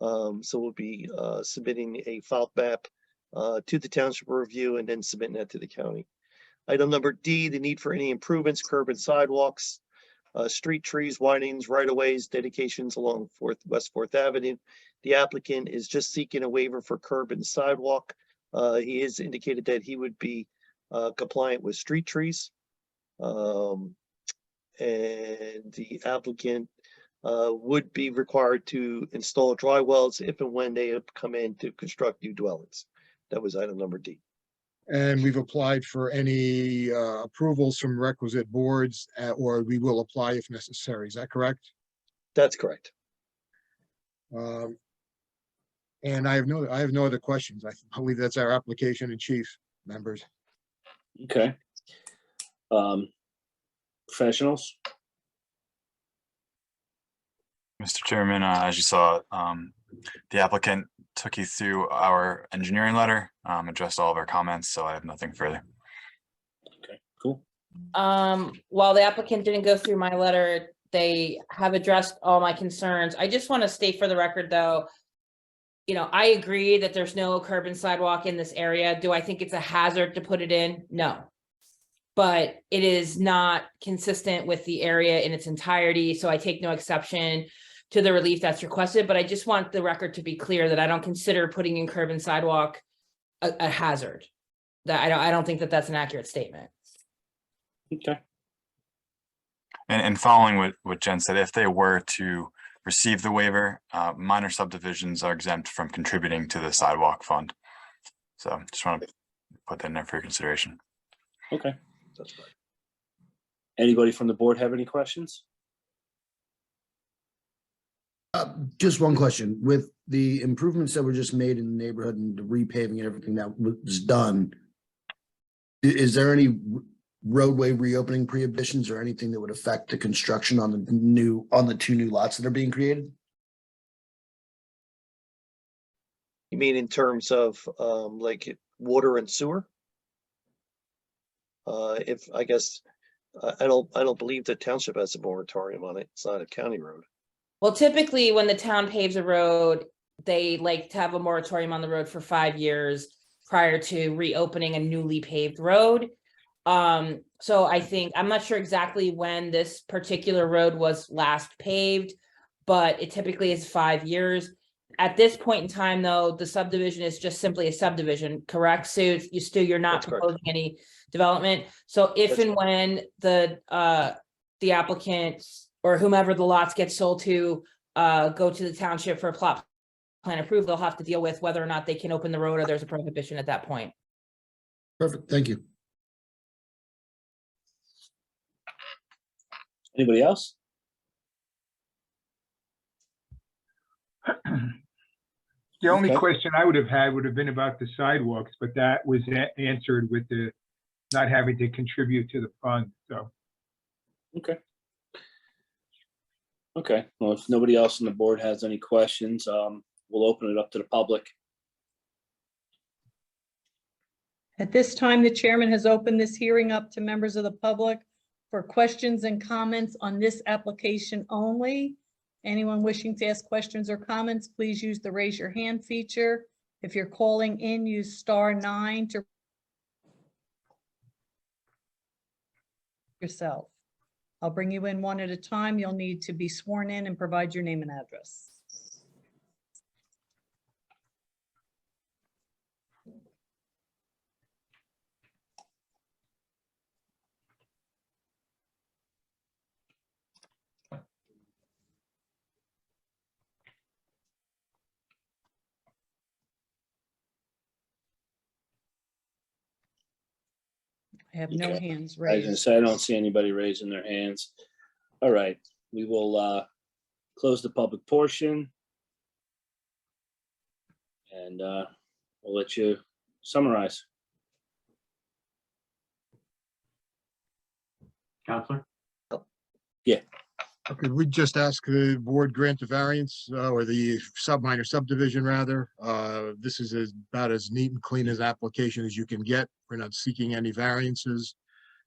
R: So we'll be submitting a file map to the township review and then submitting that to the county. Item number D, the need for any improvements, curb and sidewalks, street trees, windings, right-of-ways, dedications along West 4th Avenue. The applicant is just seeking a waiver for curb and sidewalk. He has indicated that he would be compliant with street trees. And the applicant would be required to install dry wells if and when they come in to construct new dwellings. That was item number D.
Q: And we've applied for any approvals from requisite boards, or we will apply if necessary. Is that correct?
R: That's correct.
Q: And I have no other questions. I believe that's our application in chief, members.
C: Okay. Professionals?
N: Mr. Chairman, as you saw, the applicant took you through our engineering letter, addressed all of our comments, so I have nothing further.
C: Okay, cool.
M: While the applicant didn't go through my letter, they have addressed all my concerns. I just want to state for the record, though, I agree that there's no curb and sidewalk in this area. Do I think it's a hazard to put it in? No. But it is not consistent with the area in its entirety, so I take no exception to the relief that's requested, but I just want the record to be clear that I don't consider putting in curb and sidewalk a hazard. That I don't think that that's an accurate statement.
C: Okay.
N: And following what Jen said, if they were to receive the waiver, minor subdivisions are exempt from contributing to the sidewalk fund. So just want to put that in there for your consideration.
C: Okay, that's right. Anybody from the board have any questions?
O: Just one question. With the improvements that were just made in the neighborhood and the repaving and everything that was done, is there any roadway reopening prohibitions or anything that would affect the construction on the 2 new lots that are being created?
R: You mean in terms of like water and sewer? If I guess I don't believe the township has a moratorium on it. It's not a county road.
M: Well, typically when the town paves a road, they like to have a moratorium on the road for 5 years prior to reopening a newly paved road. So I think, I'm not sure exactly when this particular road was last paved, but it typically is 5 years. At this point in time, though, the subdivision is just simply a subdivision, correct? Stu, you're not
R: That's correct.
M: proposing any development. So if
R: That's
M: and when the applicant or whomever the lots get sold to go to the township for a plot plan approval, they'll have to deal with whether or not they can open the road or there's a prohibition at that point.
O: Perfect, thank you.
C: Anybody else?
F: The only
C: Okay.
F: question I would have had would have been about the sidewalks, but that was answered with the not having to contribute to the fund, so.
C: Okay. Okay, well, if nobody else on the board has any questions, we'll open it up to the public.
A: At this time, the chairman has opened this hearing up to members of the public for questions and comments on this application only. Anyone wishing to ask questions or comments, please use the raise your hand feature. If you're calling in, use *9 to yourself. I'll bring you in one at a time. You'll need to be sworn in and provide your name and address. I have no
C: Okay.
A: hands
C: I was gonna
A: raised.
C: say, I don't see anybody raising their hands. All right, we will close the public portion. And we'll let you summarize.
B: Counselor?
Q: Okay, we just ask the board grant the variance or the minor subdivision rather. This is about as neat and clean as application as you can get. We're not seeking any variances.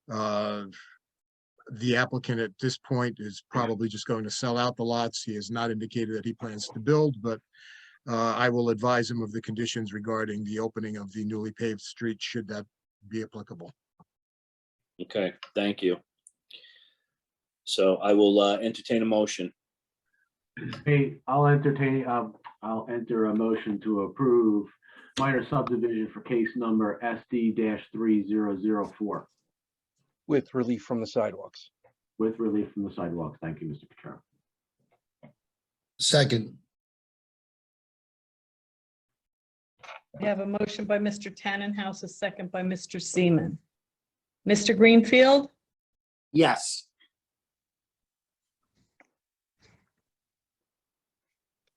Q: The applicant at this point is probably just going to sell out the lots. He has not indicated that he plans to build, but I will advise him of the conditions regarding the opening of the newly paved street, should that be applicable.
C: Okay, thank you. So I will entertain a motion.
B: Hey, I'll enter a motion to approve minor subdivision for case number SD-3004
E: With relief from the sidewalks.
B: with relief from the sidewalks. Thank you, Mr. Cottrell.
O: Second,
A: We have a motion by Mr. Tannenhouse, a second by Mr. Seaman. Mr. Greenfield,
G: Yes.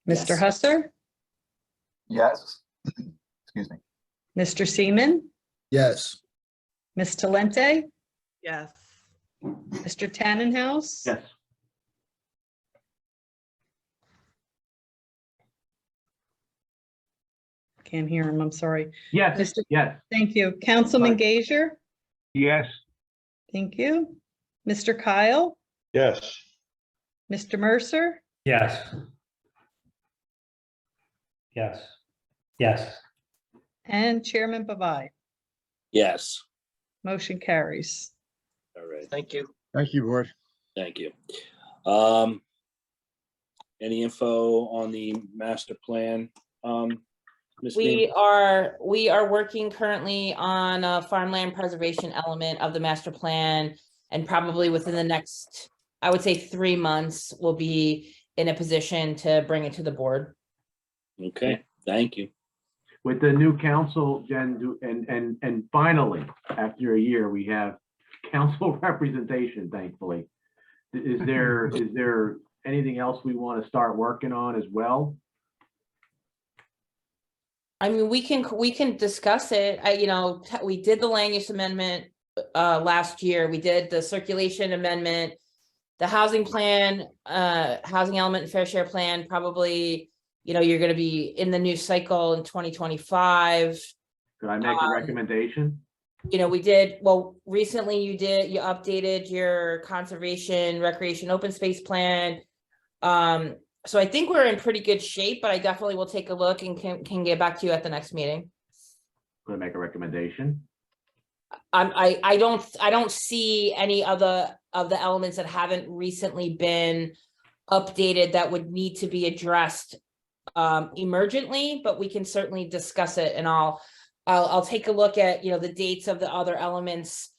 A: Mr. Husser,
H: Yes. Excuse me.
A: Mr. Seaman,
O: yes.
A: Ms. Talente,
D: Yes.
A: Mr. Tannenhouse.
B: Yes.
A: Can't hear him, I'm sorry.
B: Yes,
A: Mr.
B: yes.
A: Thank you. Councilman Gager,
F: Yes.
A: thank you. Mr. Kyle,
R: Yes.
A: Mr. Mercer,
G: Yes. Yes. Yes.
A: and Chairman Bavai.
C: Yes,
A: Motion carries.
C: all right,
R: Thank you.
Q: Thank you, board.
C: thank you. Any info on the master plan? Ms. Beam?
M: We are working currently on a farmland preservation element of the master plan. And probably within the next, I would say 3 months, we'll be in a position to bring it to the board.
C: Okay, thank you.
B: With the new council, Jen, and finally, after a year, we have council representation, thankfully. Is there anything else we want to start working on as well?
M: I mean, we can discuss it. We did the land use amendment last year. We did the circulation amendment, the housing plan, housing element and fair share plan, probably, you're gonna be in the new cycle in 2025.
B: Could I make a recommendation?
M: We did, recently you updated your conservation, recreation, open space plan. So I think we're in pretty good shape, but I definitely will take a look and can get back to you at the next meeting.
B: Could I make a recommendation?
M: I don't see any of the elements that haven't recently been updated that would need to be addressed emergently, but we can certainly discuss it, and I'll take a look at, the dates of the other elements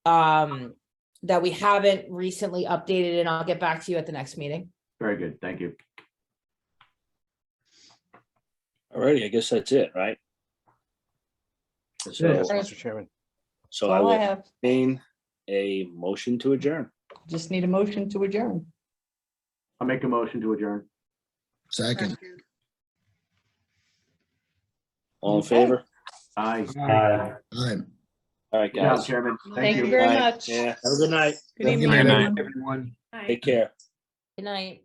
M: that we haven't recently updated, and I'll get back to you at the next meeting.
B: Very good, thank you.
C: Alrighty, I guess that's it, right? So,
E: Yes, Mr. Chairman.
C: so
A: That's
C: I
A: all I
C: will
A: have.
C: entertain a motion to adjourn.
A: Just need a motion to adjourn.
B: I'll make a motion to adjourn.
O: Second.
C: All in
A: Okay.
C: favor?
B: Aye.
G: Aye.
O: Aye.
C: All right,
B: Good job,
C: guys.
B: Chairman.
A: Thank you
C: Good
A: very
C: night.
A: much.
C: Yeah, have a good night.
A: Good evening,
N: Good night.
A: everyone.
F: Everyone.
C: Take care.
M: Good night.